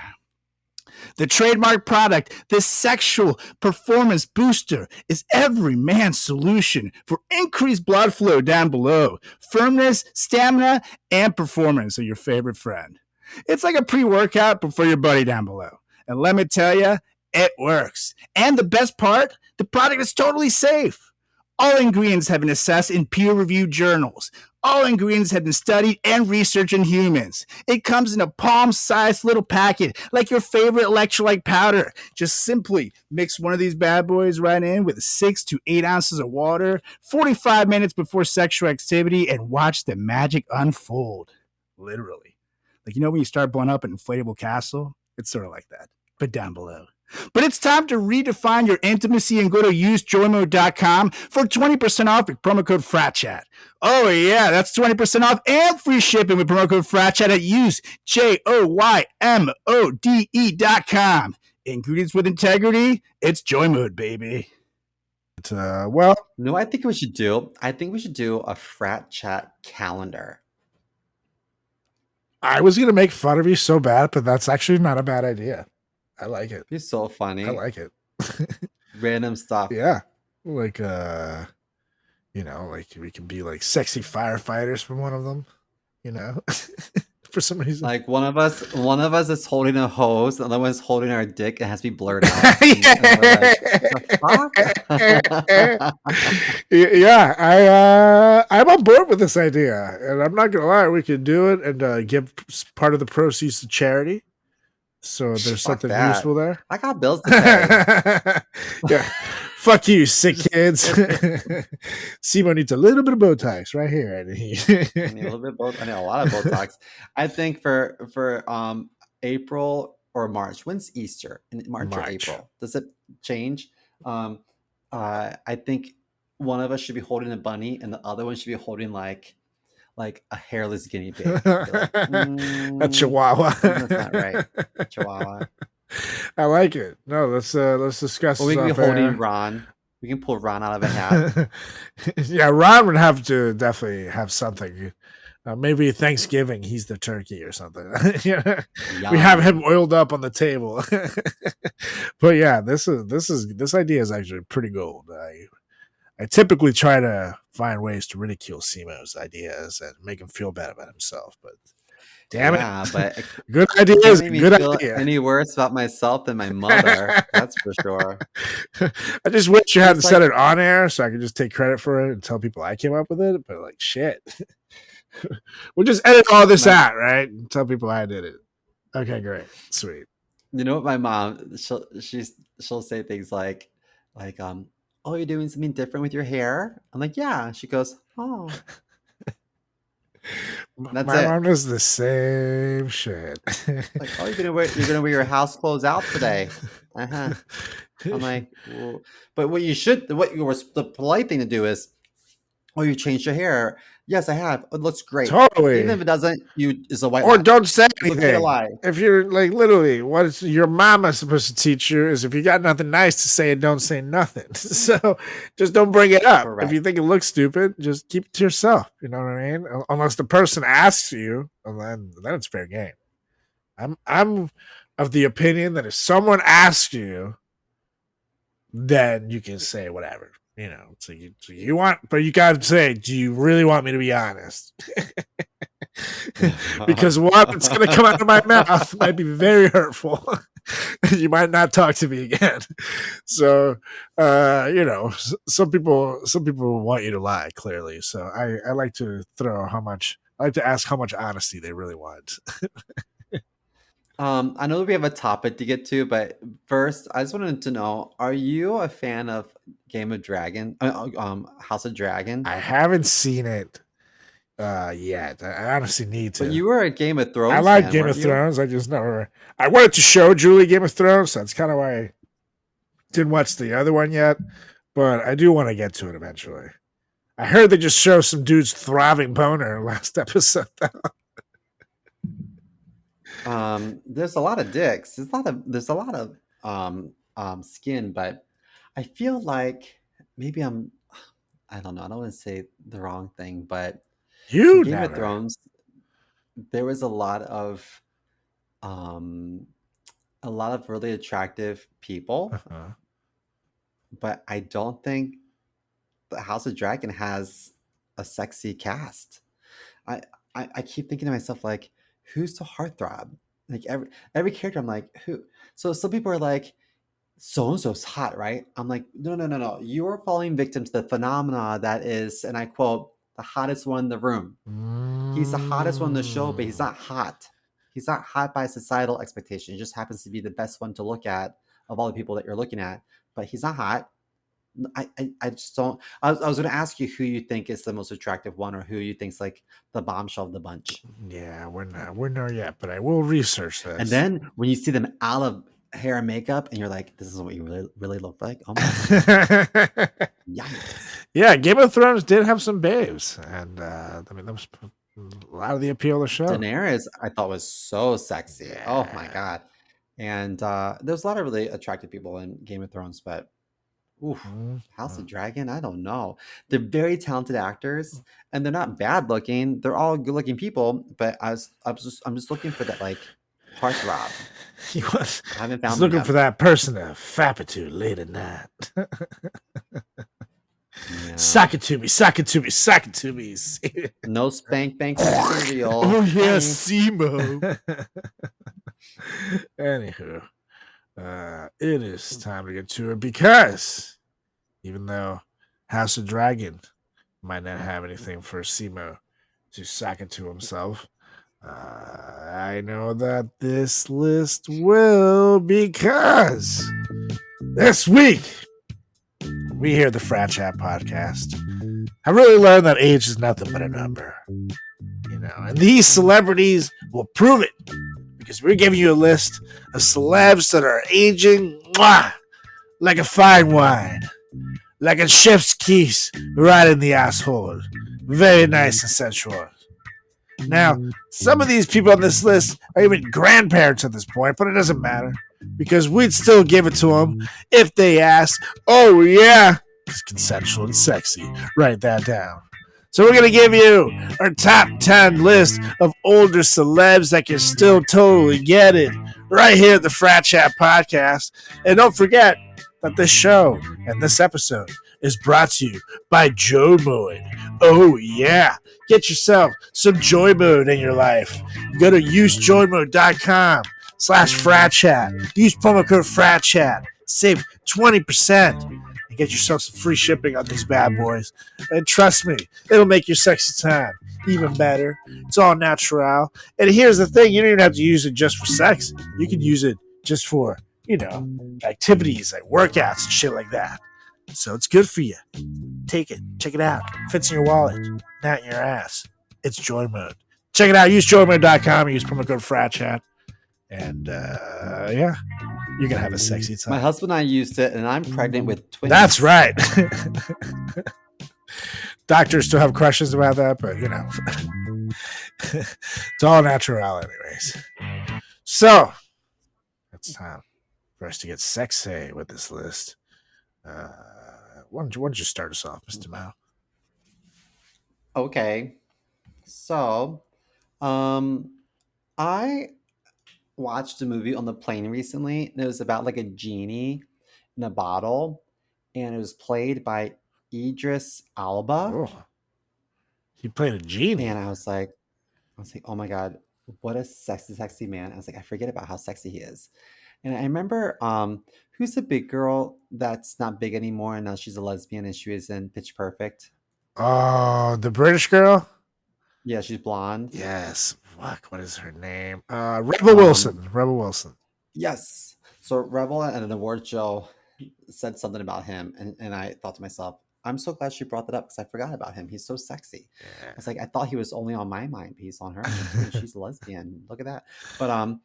S5: The trademark product, the sexual performance booster, is every man's solution for increased blood flow down below, firmness, stamina, and performance of your favorite friend. It's like a pre-workout, but for your buddy down below. And let me tell you, it works. And the best part, the product is totally safe. All ingredients have been assessed in peer-reviewed journals. All ingredients have been studied and researched in humans. It comes in a palm-sized little packet, like your favorite electrolyte powder. Just simply mix one of these bad boys right in with 6 to 8 ounces of water, 45 minutes before sexual activity, and watch the magic unfold. Literally. Like, you know when you start blowing up an inflatable castle? It's sort of like that, but down below. But it's time to redefine your intimacy and go to usejoymode.com for 20% off with promo code FRATCHAT. Oh, yeah, that's 20% off and free shipping with promo code FRATCHAT at usejoymode.com. Ingredients with integrity, it's Joy Mode, baby.
S1: Well,
S2: no, I think we should do a Frat Chat calendar.
S1: I was going to make fun of you so bad, but that's actually not a bad idea. I like it.
S2: You're so funny.
S1: I like it.
S2: Random stuff.
S1: Yeah. Like, you know, like we can be like sexy firefighters from one of them, you know, for some reason.
S2: Like one of us is holding a hose, the other one's holding our dick. It has to be blurred out.
S1: Yeah, I'm on board with this idea, and I'm not gonna lie, we could do it and give part of the proceeds to charity. So there's something useful there.
S2: I got bills to pay.
S1: Yeah. Fuck you, sick kids. Simo needs a little bit of Botox right here.
S2: I need a little bit of Botox. I need a lot of Botox. I think for April or March? When's Easter? In March or April? Does it change? I think one of us should be holding a bunny and the other one should be holding like a hairless guinea pig. Like,
S1: a chihuahua.
S2: Something's not right. Chihuahua.
S1: I like it. No, let's discuss.
S2: Or we
S1: this
S2: can be
S1: off
S2: holding
S1: air.
S2: Ron. We can pull Ron out of a hat.
S1: Yeah, Ron would have to definitely have something. Maybe Thanksgiving, he's the turkey or something. Yeah. We have him oiled up on the table. But yeah, this idea is actually pretty gold. I typically try to find ways to ridicule Simo's ideas and make him feel bad about himself, but damn it,
S2: but
S1: good ideas. Good idea.
S2: Any worse about myself than my mother? That's for sure.
S1: I just wish you hadn't said it on air so I could just take credit for it and tell people I came up with it. But like, shit, we'll just edit all this out, right? And tell people I did it. Okay, great, sweet.
S2: You know what, my mom, she'll say things like, oh, you're doing something different with your hair? I'm like, yeah. She goes, oh.
S1: My mom does the same shit.
S2: Like, oh, you're gonna wear your house clothes out today. I'm like, well, but the polite thing to do is, oh, you changed your hair. Yes, I have. It looks great.
S1: Totally.
S2: Even if it doesn't, it's a white
S1: or
S2: lie.
S1: Don't say anything.
S2: It's a lie.
S1: If you're like literally, what your mama's supposed to teach you is if you got nothing nice to say, don't say nothing. So just don't bring it up. Correct. If you think it looks stupid, just keep it to yourself. You know what I mean? Unless the person asks you, and then it's fair game. I'm of the opinion that if someone asks you, then you can say whatever. You know, so you want, but you gotta say, do you really want me to be honest? Because what's gonna come out of my mouth might be very hurtful. You might not talk to me again. So, you know, some people want you to lie, clearly. So I like to ask how much honesty they really want.
S2: I know that we have a topic to get to, but first, I just wanted to know: are you a fan of House of Dragon?
S1: I haven't seen it yet. I honestly need to.
S2: But you were a Game of Thrones.
S1: I like Game of Thrones. I just never. I wanted to show Julie Game of Thrones, so that's kind of why I didn't watch the other one yet. But I do want to get to it eventually. I heard they just show some dude's thriving boner last episode, though.
S2: There's a lot of dicks. There's a lot of skin, but I feel like maybe I don't know. I don't want to say the wrong thing, but Game of Thrones, there was a lot of really attractive people, but I don't think the House of Dragon has a sexy cast. I keep thinking to myself like, who's the heartthrob? Like every character, I'm like, who? So some people are like, so-and-so's hot, right? I'm like, no. You are falling victim to the phenomena that is, and I quote, the hottest one in the room. He's the hottest one in the show, but he's not hot. He's not hot by societal expectation. He just happens to be the best one to look at of all the people that you're looking at, but he's not hot. I just don't. I was going to ask you who you think is the most attractive one, or who you think's like the bombshell of the bunch.
S1: Yeah, we're not yet, but I will research this.
S2: And then when you see them out of hair and makeup, and you're like, "This is what you really look like." Oh my god! Yikes!
S1: Yeah, Game of Thrones did have some babes, and I mean that was a lot of the appeal of the show.
S2: Daenerys, I thought, was so sexy. Yeah. Oh my god! And there's a lot of really attractive people in Game of Thrones, but. Oof, House of Dragon, I don't know. They're very talented actors, and they're not bad looking. They're all good looking people, but I'm just looking for that like heartthrob.
S1: I haven't found looking for that person to fap it to late at night. Yeah. Sock it to me.
S2: No spank bank cereal.
S1: Oh yeah, Simo. Anywho. It is time to get to it because even though House of Dragon might not have anything for Simo to sock it to himself, I know that this list will, because this week we hear the Frat Chat podcast. I really learned that age is nothing but a number, you know, and these celebrities will prove it. because we're giving you a list of celebs that are aging like a fine wine, like a chef's kiss right in the asshole. Very nice and sensual. Now, some of these people on this list are even grandparents at this point, but it doesn't matter because we'd still give it to them if they ask. Oh, yeah, it's consensual and sexy. Write that down. So we're going to give you our top 10 list of older celebs that can still totally get it right here at the Frat Chat Podcast. And don't forget that this show and this episode is brought to you by Joe Mode. Oh, yeah. Get yourself some joy mode in your life. Go to usejoymode.com/fratchat. Use promo code FRATCHAT. Save 20% and get yourself some free shipping on these bad boys. And trust me, it'll make your sexy time even better. It's all natural. And here's the thing, you don't even have to use it just for sex. You can use it just for, activities like workouts and shit like that. So it's good for you. Take it. Check it out. Fits in your wallet, not in your ass. It's Joy Mode. Check it out. Use joymode.com. Use promo code FRATCHAT. And, yeah, you're going to have a sexy time.
S2: My husband and I used it, and I'm pregnant with twins.
S1: That's right. Doctors still have questions about that, but, it's all natural anyways. So, it's time for us to get sexy with this list. Why don't you start us off, Mr. Mao?
S2: Okay. So, I watched a movie on the plane recently, and it was about like a genie in a bottle, and it was played by Idris Elba.
S1: Oh, he played a genie.
S2: And I was like, oh my God, what a sexy man. I was like, I forget about how sexy he is. And I remember, who's the big girl that's not big anymore, and now she's a lesbian, and she was in Pitch Perfect?
S1: Oh, the British girl?
S2: Yeah, she's blonde.
S1: Yes. Fuck, what is her name? Rebel Wilson. Rebel Wilson.
S2: Yes. So Rebel at an award show said something about him, and I thought to myself, I'm so glad she brought that up because I forgot about him. He's so sexy. Yeah. I was like, I thought he was only on my mind, but he's on her. She's a lesbian. Look at that. But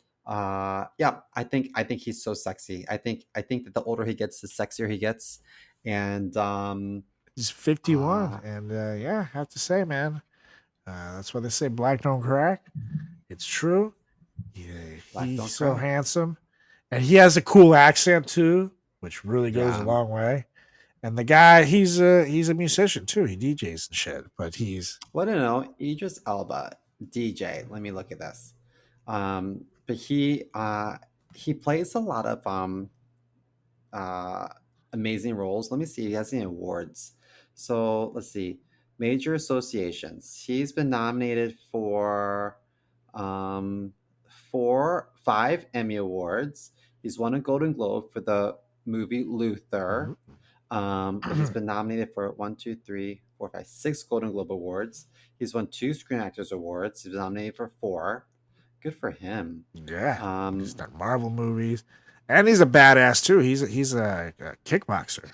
S2: yeah, I think he's so sexy. I think that the older he gets, the sexier he gets. And
S1: he's 51, and yeah, I have to say, man, that's why they say black don't crack. It's true. He's so handsome, and he has a cool accent too, which really goes a long way. And the guy, he's a musician too. He DJs and shit, but he's
S2: well, I don't know. Idris Elba, DJ. Let me look at this. But he plays a lot of amazing roles. Let me see. He has any awards. So let's see. Major associations. He's been nominated for 5 Emmy Awards. He's won a Golden Globe for the movie Luther. But he's been nominated for 6 Golden Globe Awards. He's won 2 Screen Actors Awards. He's been nominated for 4. Good for him.
S1: Yeah. He's done Marvel movies. And he's a badass too. He's a kickboxer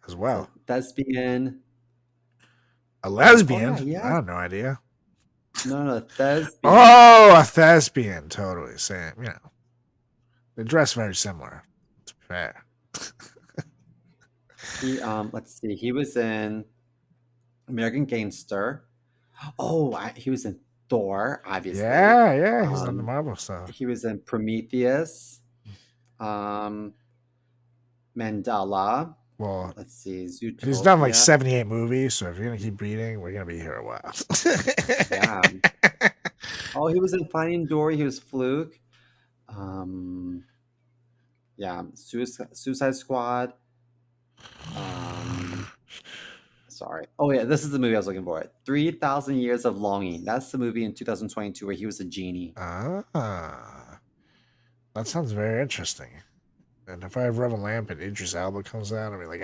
S1: as well.
S2: Lesbian.
S1: A lesbian? Oh, yeah. I have no idea.
S2: No, thespian.
S1: Oh, a thespian. Totally. Same. They dress very similar. To be fair.
S2: Let's see. He was in American Gangster. Oh, he was in Thor, obviously.
S1: Yeah. He's on the Marvel stuff.
S2: He was in Prometheus. Mandela.
S1: Well,
S2: let's see. Zootopia.
S1: He's done like 78 movies, so if you're gonna keep reading, we're gonna be here a while.
S2: Yeah. Oh, he was in Finding Dory. He was Fluke. Yeah. Suicide Squad. Sorry. Oh yeah, this is the movie I was looking for. 3,000 Years of Longing. That's the movie in 2022 where he was a genie.
S1: That sounds very interesting. And if I have Rebel Lamp and Idris Elba comes out, I'll be like,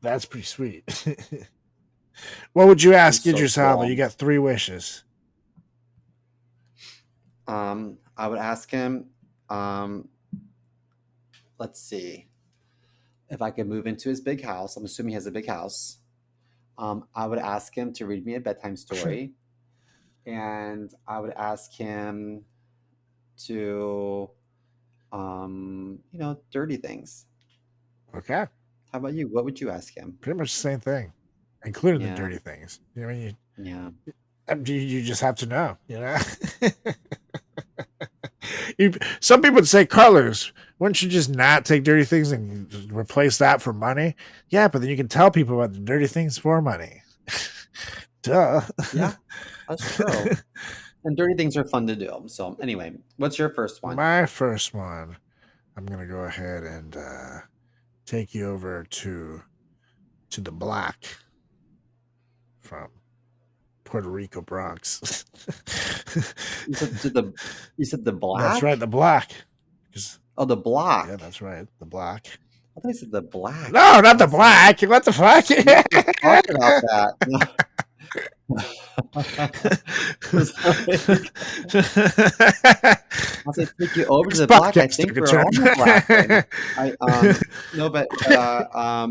S1: that's pretty sweet. What would you ask Idris Elba? You got 3 wishes.
S2: I would ask him, let's see, if I could move into his big house. I'm assuming he has a big house. I would ask him to read me a bedtime story. And I would ask him to, dirty things.
S1: Okay.
S2: How about you? What would you ask him?
S1: Pretty much the same thing, including the
S2: Yeah.
S1: dirty things. You know,
S2: Yeah.
S1: you just have to know, you know. Some people would say, Carlos, wouldn't you just not take dirty things and replace that for money? Yeah, but then you can tell people about the dirty things for money. Duh.
S2: Yeah, that's true. And dirty things are fun to do. So anyway, what's your first one?
S1: My first one, I'm gonna go ahead and take you over to the Black from Puerto Rico, Bronx.
S2: You said the Black?
S1: That's right, the Black.
S2: Oh, the Block.
S1: Yeah, that's right, the Black.
S2: I thought you said the Black.
S1: No, not the Black. What the fuck?
S2: We talked about that. I'll say take you over to the Black. I think we're on the Black right now.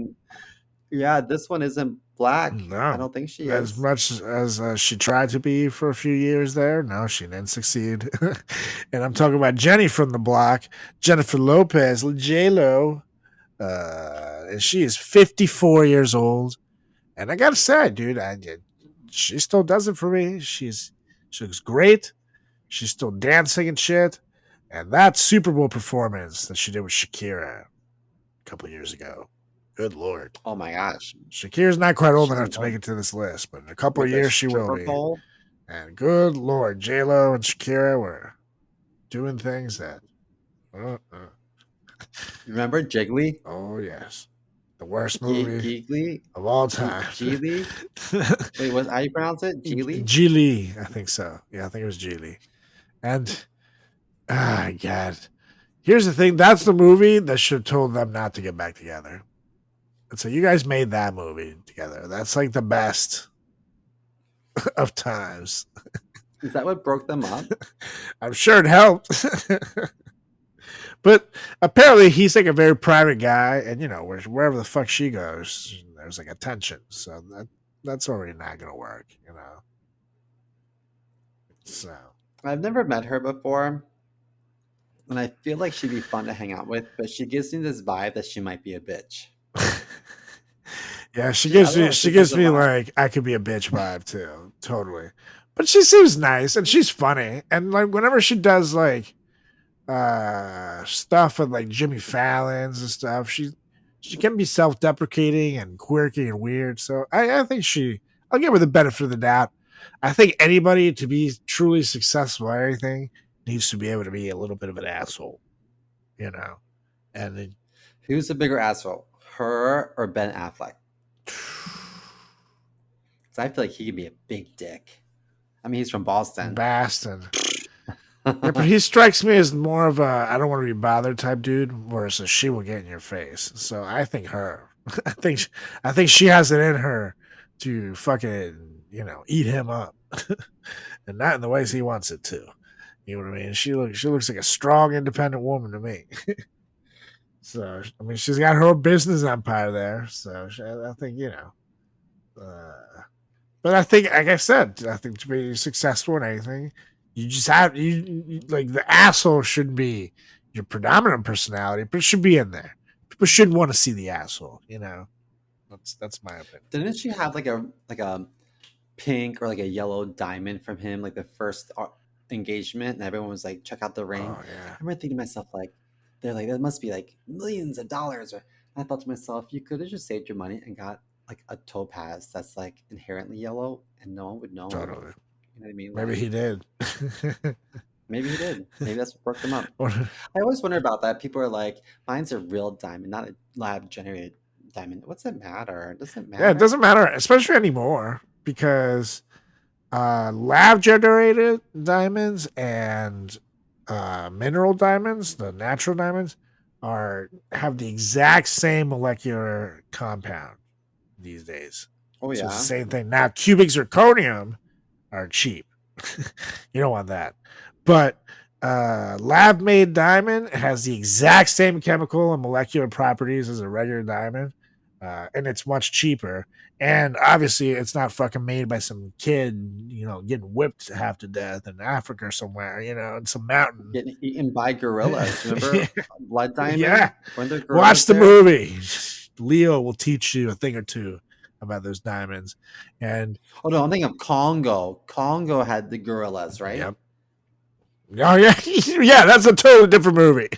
S2: Yeah, this one isn't Black.
S1: No,
S2: I don't think she is.
S1: As much as she tried to be for a few years there, no, she didn't succeed. And I'm talking about Jenny from the Block, Jennifer Lopez, J-Lo. And she is 54 years old. And I gotta say, dude, she still does it for me. She looks great. She's still dancing and shit. And that Super Bowl performance that she did with Shakira a couple of years ago. Good Lord.
S2: Oh my gosh.
S1: Shakira's not quite old enough to make it to this list, but in a couple of years she will be. And good Lord, J-Lo and Shakira were doing things that...
S2: Remember Jiggly?
S1: Oh, yes. The worst movie
S2: Giggly?
S1: of all time.
S2: Geely? Wait, how you pronounce it? Geely?
S1: Geely, I think so. Yeah, I think it was Geely. And, God. Here's the thing. That's the movie that should have told them not to get back together. And so you guys made that movie together. That's like the best of times.
S2: Is that what broke them up?
S1: I'm sure it helped. But apparently he's like a very private guy, and wherever the fuck she goes, there's like attention. So that's already not gonna work, So
S2: I've never met her before, and I feel like she'd be fun to hang out with, but she gives me this vibe that she might be a bitch.
S1: Yeah, she gives me like I could be a bitch vibe too, totally. But she seems nice and she's funny, and like whenever she does like stuff with like Jimmy Fallon's and stuff, she can be self-deprecating and quirky and weird. So I think I'll give her the benefit of the doubt. I think anybody to be truly successful at anything needs to be able to be a little bit of an asshole, And
S2: who's the bigger asshole, her or Ben Affleck? Because I feel like he could be a big dick. I mean, he's from Boston.
S1: Yeah, but he strikes me as more of a I don't want to be bothered type dude, whereas she will get in your face. So I think her. I think she has it in her to fucking eat him up, and not in the ways he wants it to. You know what I mean? She looks like a strong, independent woman to me. So I mean, she's got her own business empire there. So I think but I think, like I said, I think to be successful in anything, you just have you like the asshole should be your predominant personality, but it should be in there. People shouldn't want to see the asshole. That's my opinion.
S2: Didn't she have like a pink or like a yellow diamond from him, like the first engagement, and everyone was like, "Check out the ring."
S1: Oh, yeah.
S2: I remember thinking to myself, like, they're like, that must be like millions of dollars. Or I thought to myself, you could have just saved your money and got like a topaz that's like inherently yellow, and no one would know.
S1: Totally.
S2: You know what I mean?
S1: Maybe he did.
S2: Maybe he did. Maybe that's what broke them up. I always wonder about that. People are like, mine's a real diamond, not a lab generated diamond. What's it matter? Does it matter?
S1: Yeah, it doesn't matter, especially anymore, because lab generated diamonds and mineral diamonds, the natural diamonds, have the exact same molecular compound these days.
S2: Oh, yeah.
S1: So it's the same thing. Now, cubic zirconium are cheap. You don't want that. But lab-made diamond has the exact same chemical and molecular properties as a regular diamond, and it's much cheaper. And obviously, it's not fucking made by some kid, getting whipped half to death in Africa somewhere, in some mountain.
S2: Getting eaten by gorillas. Remember Blood Diamond?
S1: Yeah.
S2: Weren't there
S1: Watch
S2: gorillas
S1: the
S2: there?
S1: movie. Leo will teach you a thing or two about those diamonds. And
S2: Oh no, I'm thinking of Congo. Congo had the gorillas, right?
S1: yep. Oh yeah, yeah. That's a totally different movie.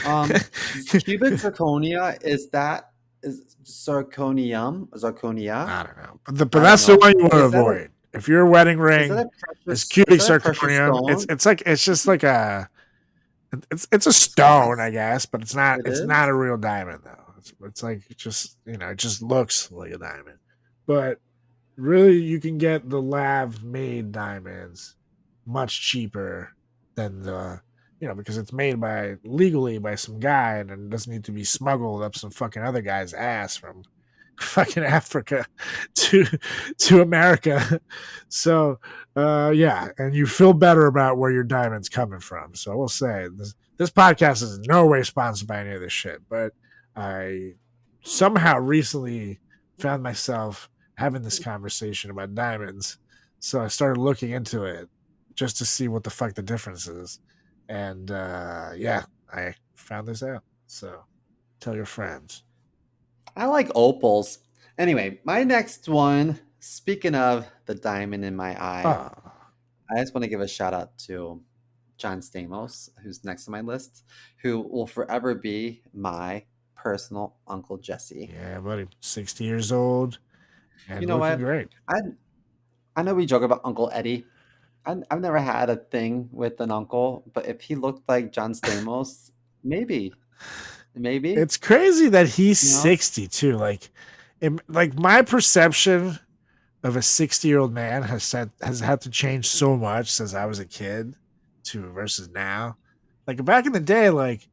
S2: Cubic zirconia is zirconium? Zirconia?
S1: I don't know, but that's the one you want to avoid. If your wedding ring is cubic zirconium, it's just like it's a stone, I guess, but it's not a real diamond though. It's like it just looks like a diamond, but really you can get the lab made diamonds much cheaper than because it's made legally by some guy and it doesn't need to be smuggled up some fucking other guy's ass from fucking Africa to America. So yeah, and you feel better about where your diamond's coming from. So we'll say this podcast is in no way sponsored by any of this shit, but I somehow recently found myself having this conversation about diamonds. So I started looking into it just to see what the fuck the difference is. And yeah, I found this out. So tell your friends.
S2: I like opals. Anyway, my next one, speaking of the diamond in my eye, I just want to give a shout out to John Stamos, who's next on my list, who will forever be my personal Uncle Jesse.
S1: Yeah, buddy. 60 years old. And
S2: you know what?
S1: Great.
S2: I know we joke about Uncle Eddie. I've never had a thing with an uncle, but if he looked like John Stamos, maybe.
S1: It's crazy that he's 60 too. Like my perception of a 60-year-old man has had to change so much since I was a kid versus now. Like back in the day, like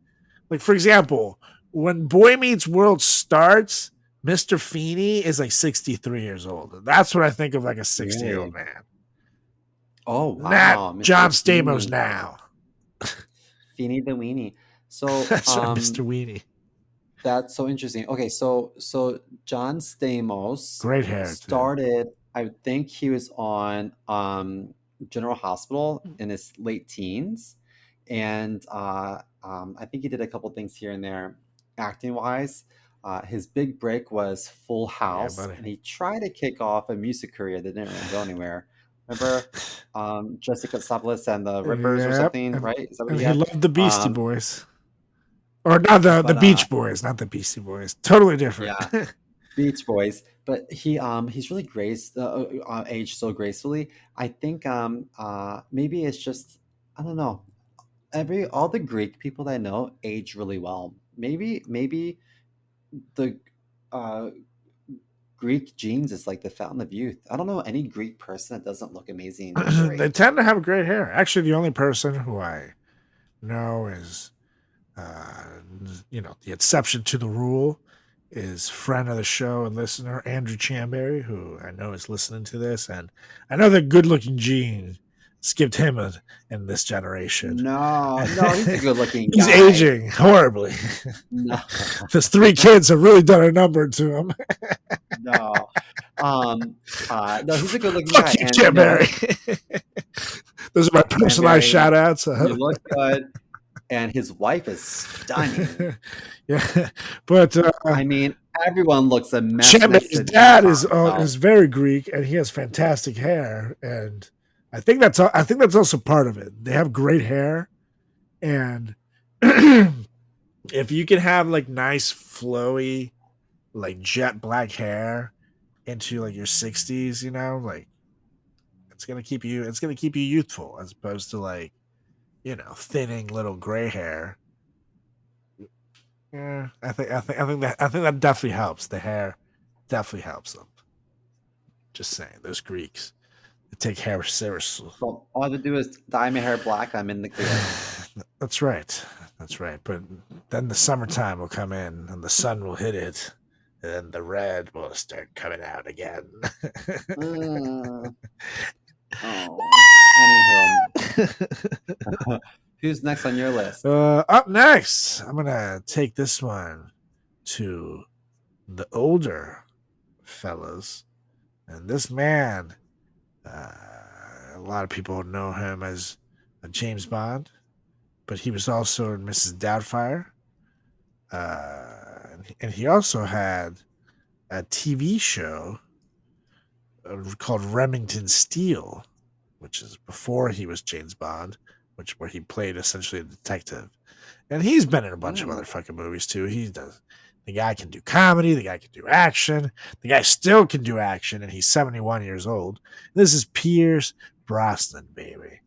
S1: for example, when Boy Meets World starts, Mr. Feeney is like 63 years old. That's what I think of like a 60-year-old man.
S2: Oh wow,
S1: not John Stamos now.
S2: Feeney the Weenie. So
S1: Mr. Weenie.
S2: That's so interesting. Okay, so John Stamos,
S1: great hair,
S2: started. Too. I think he was on General Hospital in his late teens, and I think he did a couple things here and there, acting wise. His big break was Full House, and he tried to kick off a music career that didn't really go anywhere. Remember Jessica Soplis and the Rippers or something, right? Is that what
S1: he loved the Beastie Boys. Or not the Beach Boys, not the Beastie Boys. Totally different.
S2: Yeah, Beach Boys. But he's really aged so gracefully. I think maybe it's just, I don't know. All the Greek people that I know age really well. Maybe the Greek genes is like the fountain of youth. I don't know any Greek person that doesn't look amazing.
S1: They tend to have great hair. Actually, the only person who I know is, the exception to the rule is friend of the show and listener, Andrew Chamberry, who I know is listening to this. And I know that good-looking gene skipped him in this generation.
S2: No, he's a good-looking guy.
S1: He's aging horribly.
S2: No.
S1: His 3 kids have really done a number to him.
S2: No, he's a good-looking
S1: guy.
S2: Fuck
S1: you, Chamberry. Those are my personalized shout-outs.
S2: You look good. And his wife is stunning.
S1: Yeah, but
S2: I mean, everyone looks a mess.
S1: Chamber's dad is very Greek, and he has fantastic hair, and I think that's also part of it. They have great hair, and if you can have like nice flowy, like jet black hair into like your 60s, like it's gonna keep you youthful as opposed to like, thinning little gray hair. Yeah, I think that definitely helps. The hair definitely helps them. Just saying, those Greeks, they take hair seriously.
S2: So all I have to do is dye my hair black. I'm in the clear.
S1: That's right. But then the summertime will come in, and the sun will hit it, and then the red will start coming out again.
S2: Who's next on your list?
S1: Up next, I'm gonna take this one to the older fellas. And this man, a lot of people know him as James Bond, but he was also in Mrs. Doubtfire. And he also had a TV show called Remington Steele, which is before he was James Bond, where he played essentially a detective. And he's been in a bunch of other fucking movies too. The guy can do comedy, the guy can do action, the guy still can do action, and he's 71 years old. This is Pierce Brosnan, baby.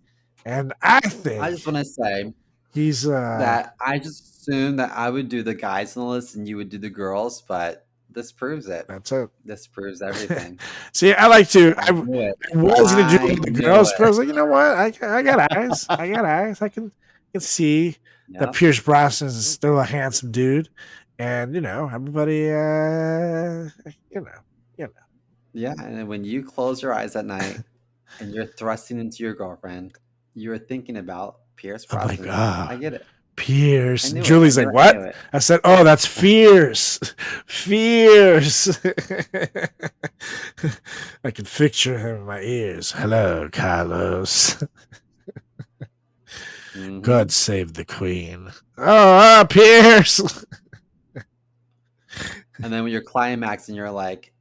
S1: And I
S2: just want to say
S1: he's
S2: that I just assumed that I would do the guys on the list and you would do the girls, but this proves it.
S1: That's it.
S2: This proves everything.
S1: See, I like to. I was going to do the girls, but I was like, you know what? I got eyes. I got eyes. I can see that Pierce Brosnan is still a handsome dude, and everybody,
S2: Yeah, and when you close your eyes at night and you're thrusting into your girlfriend, you're thinking about Pierce Brosnan.
S1: Oh my God.
S2: I get it.
S1: Pierce. Julie's like, what? I said, oh, that's fierce. Fierce. I can picture him in my ears. Hello, Carlos. God save the queen. Oh, Pierce.
S2: And then when you're climaxing, you're like,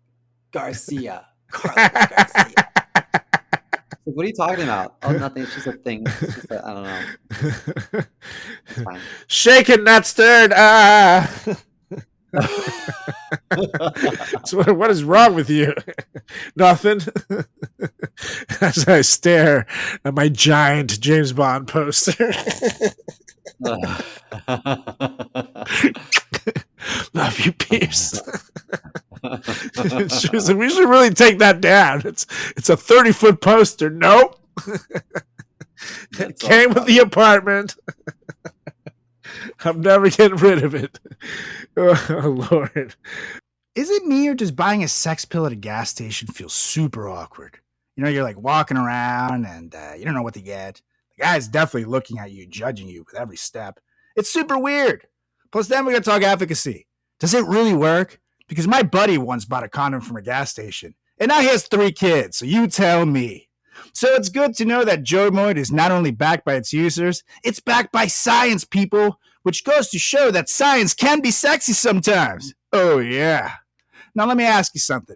S2: Garcia. Carlos Garcia. Like, what are you talking about? Oh, nothing. It's just a thing. It's just I don't know. It's fine.
S1: Shaken, not stirred. So what is wrong with you? Nothing. As I stare at my giant James Bond poster. Love you, Pierce. She was like, we should really take that down. It's a 30-foot poster. Nope. It came with the apartment. I'm never getting rid of it. Oh, Lord.
S5: Is it me or does buying a sex pill at a gas station feel super awkward? You're like walking around and you don't know what to get. The guy's definitely looking at you, judging you with every step. It's super weird. Plus, then we got to talk efficacy. Does it really work? Because my buddy once bought a condom from a gas station, and now he has 3 kids, so you tell me. So it's good to know that Jomoid is not only backed by its users, it's backed by science, people, which goes to show that science can be sexy sometimes. Oh, yeah. Now, let me ask you something.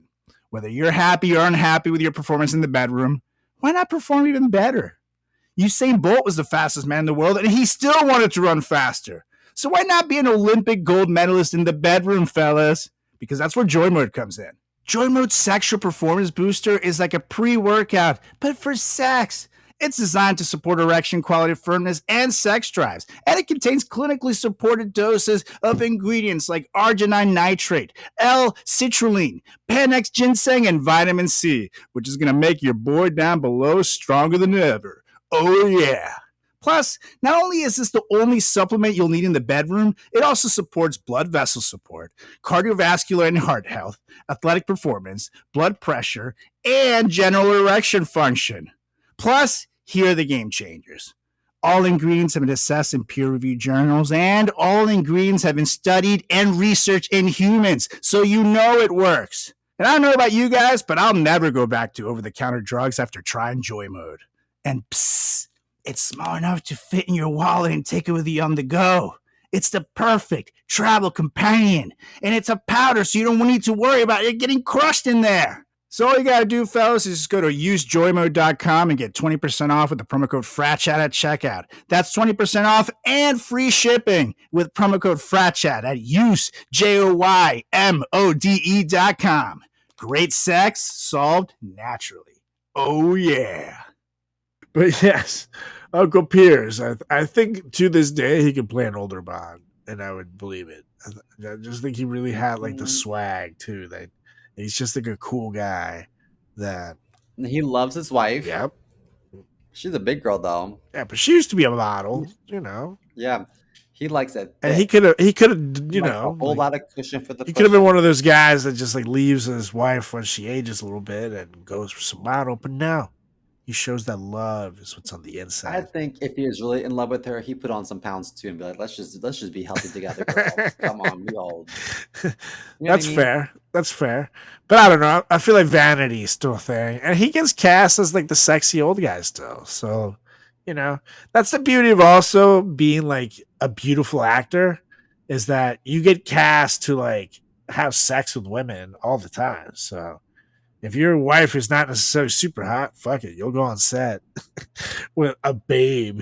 S5: Whether you're happy or unhappy with your performance in the bedroom, why not perform even better? Usain Bolt was the fastest man in the world, and he still wanted to run faster. So why not be an Olympic gold medalist in the bedroom, fellas? Because that's where Joy Mode comes in. Joy Mode's sexual performance booster is like a pre-workout, but for sex. It's designed to support erection quality, firmness, and sex drives. And it contains clinically supported doses of ingredients like arginine nitrate, L-citrulline, Panax ginseng, and vitamin C, which is going to make your boy down below stronger than ever. Oh, yeah. Plus, not only is this the only supplement you'll need in the bedroom, it also supports blood vessel support, cardiovascular and heart health, athletic performance, blood pressure, and general erection function. Plus, here are the game changers. All ingredients have been assessed in peer-reviewed journals, and all ingredients have been studied and researched in humans, so you know it works. And I don't know about you guys, but I'll never go back to over-the-counter drugs after trying Joy Mode. And psst, it's small enough to fit in your wallet and take it with you on the go. It's the perfect travel companion, and it's a powder, so you don't need to worry about it getting crushed in there. So all you gotta do, fellas, is just go to usejoymode.com and get 20% off with the promo code FRATCHAT at checkout. That's 20% off and free shipping with promo code FRATCHAT at usejoymode.com. Great sex solved naturally. Oh, yeah.
S1: But yes, Uncle Piers, I think to this day he could play an older Bond, and I would believe it. I just think he really had like the swag too. That he's just like a cool guy. That
S2: he loves his wife.
S1: Yep.
S2: She's a big girl though.
S1: Yeah, but she used to be a model.
S2: Yeah, he likes it.
S1: And he could have, a
S2: whole lot of cushion for the.
S1: He could have been one of those guys that just like leaves his wife when she ages a little bit and goes for some model. But no, He shows that love is what's on the
S2: I
S1: inside.
S2: think if he was really in love with her, he put on some pounds too and be like, let's just be healthy together, girl. Come on, we old. You know what I
S1: That's
S2: mean?
S1: fair. That's fair. But I don't know. I feel like vanity is still a thing. And he gets cast as like the sexy old guy still. So, that's the beauty of also being like a beautiful actor is that you get cast to like have sex with women all the time. So if your wife is not necessarily super hot, fuck it. You'll go on set with a babe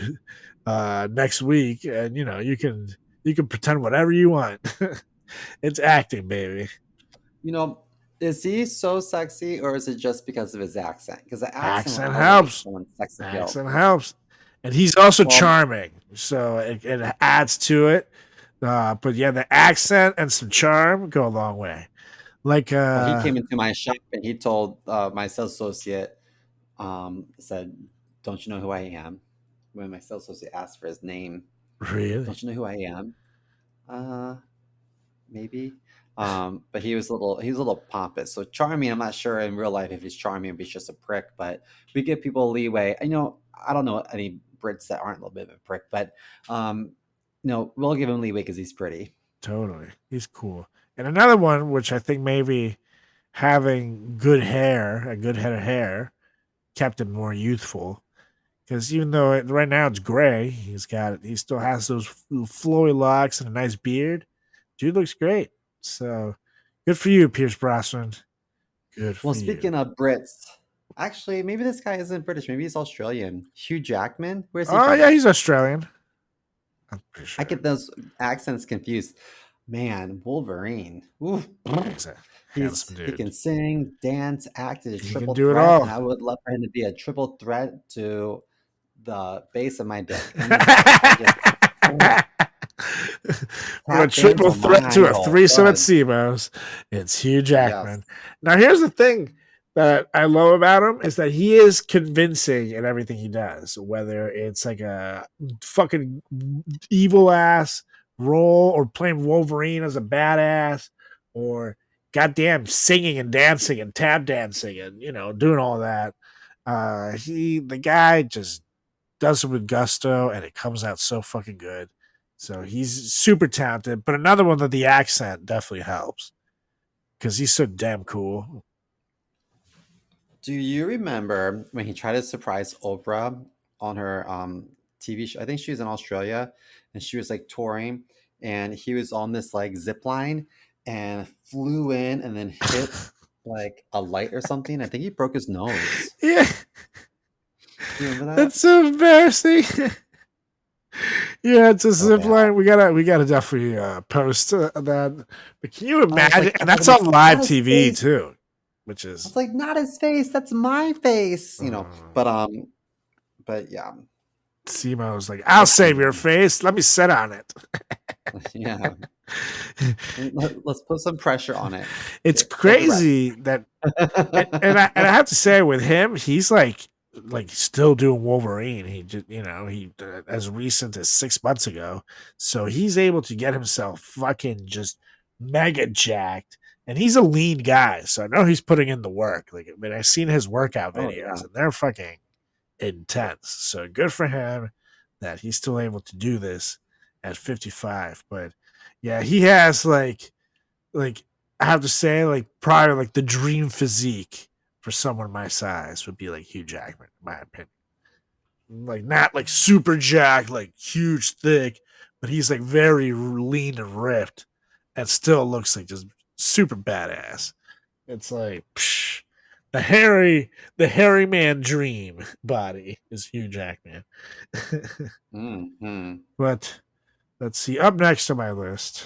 S1: next week and you can pretend whatever you want. It's acting, baby.
S2: You know, is he so sexy or is it just because of his accent? Because the accent will
S1: Accent
S2: elevate
S1: helps.
S2: someone's sex appeal.
S1: Accent helps. And he's also
S2: Well,
S1: charming. So it adds to it. But yeah, the accent and some charm go a long way. Like
S2: well, he came into my shop and he told my sales associate, said, "Don't you know who I am?" When my sales associate asked for his name,
S1: really?
S2: "Don't you know who I am?" Uh, maybe. But he was a little pompous. So charming, I'm not sure in real life if he's charming or if he's just a prick, but we give people leeway. I don't know any Brits that aren't a little bit of a prick, but we'll give him leeway because he's pretty.
S1: Totally. He's cool. And another one, which I think maybe having good hair, a good head of hair, kept him more youthful. Because even though right now it's gray, he still has those flowy locks and a nice beard. Dude looks great. So good for you, Pierce Brosnan. Good
S2: Well,
S1: for you.
S2: speaking of Brits, actually, maybe this guy isn't British. Maybe he's Australian. Hugh Jackman. Where's he
S1: Oh
S2: from?
S1: yeah, he's Australian. I'm pretty
S2: I
S1: sure.
S2: get those accents confused. Man, Wolverine. Ooh.
S1: He's a handsome
S2: He
S1: dude.
S2: can sing, dance, act as a
S1: He can
S2: triple
S1: do it
S2: threat,
S1: all.
S2: and I would love for him to be a triple threat to the base of my dick. I just
S1: From a
S2: tap
S1: triple
S2: into my
S1: threat to
S2: high
S1: a
S2: hole. Go
S1: threesome at
S2: ahead.
S1: SEMO's, it's Hugh
S2: Yes.
S1: Jackman. Now, here's the thing that I love about him is that he is convincing in everything he does, whether it's like a fucking evil ass role or playing Wolverine as a badass or goddamn singing and dancing and tap dancing and, doing all that. The guy just does it with gusto and it comes out so fucking good. So he's super talented, but another one that the accent definitely helps because he's so damn cool.
S2: Do you remember when he tried to surprise Oprah on her TV show? I think she was in Australia and she was like touring and he was on this like zip line and flew in and then hit like a light or something. I think he broke his nose.
S1: Yeah,
S2: Do you remember that?
S1: that's so embarrassing. Yeah, it's a
S2: So
S1: zip
S2: bad.
S1: line. We gotta definitely post that. But can you
S2: I was
S1: imagine?
S2: like,
S1: And
S2: oh my
S1: that's
S2: goodness,
S1: on
S2: not
S1: live
S2: his
S1: TV
S2: face.
S1: too, which
S2: I
S1: is
S2: was like, not his face. That's my face.
S1: uh,
S2: But yeah,
S1: Simo's like, I'll
S2: good for
S1: save your
S2: him.
S1: face. Let me sit on it.
S2: Yeah. Let's put some pressure on it.
S1: It's
S2: Hold your breath.
S1: crazy that and I have to say with him, he's like still doing Wolverine. He just he as recent as 6 months ago, so he's able to get himself fucking just mega jacked, and he's a lean guy, so I know he's putting in the work. Like I mean, I've seen his workout
S2: Oh yeah.
S1: videos, and they're fucking intense. So good for him that he's still able to do this at 55. But yeah, he has like I have to say, like probably like the dream physique for someone my size would be like Hugh Jackman, in my opinion. Like not like super jacked, like huge, thick, but he's like very lean and ripped, and still looks like just super badass. It's like the hairy man dream body is Hugh Jackman.
S2: Hmm.
S1: But let's see. Up next on my list,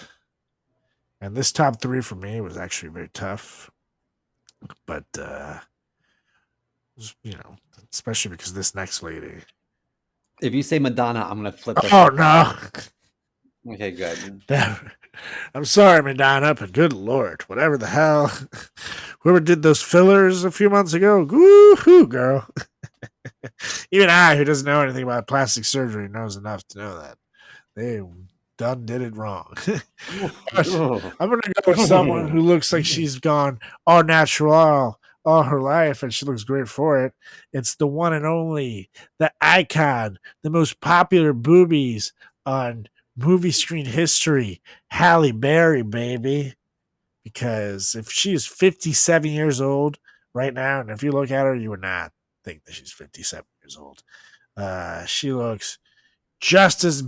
S1: and this top three for me was actually very tough. But especially because this next lady.
S2: If you say Madonna, I'm gonna flip the
S1: Oh
S2: fuck out.
S1: no.
S2: Okay, good.
S1: I'm sorry, Madonna, but good lord, whatever the hell. Whoever did those fillers a few months ago, woo-hoo, girl. Even I, who doesn't know anything about plastic surgery, knows enough to know that they did it wrong. But I'm gonna go with someone who looks like she's gone au natural all her life, and she looks great for it. It's the one and only, the icon, the most popular boobies on movie screen history, Halle Berry, baby. Because if she is 57 years old right now, and if you look at her, you would not think that she's 57 years old. She looks just as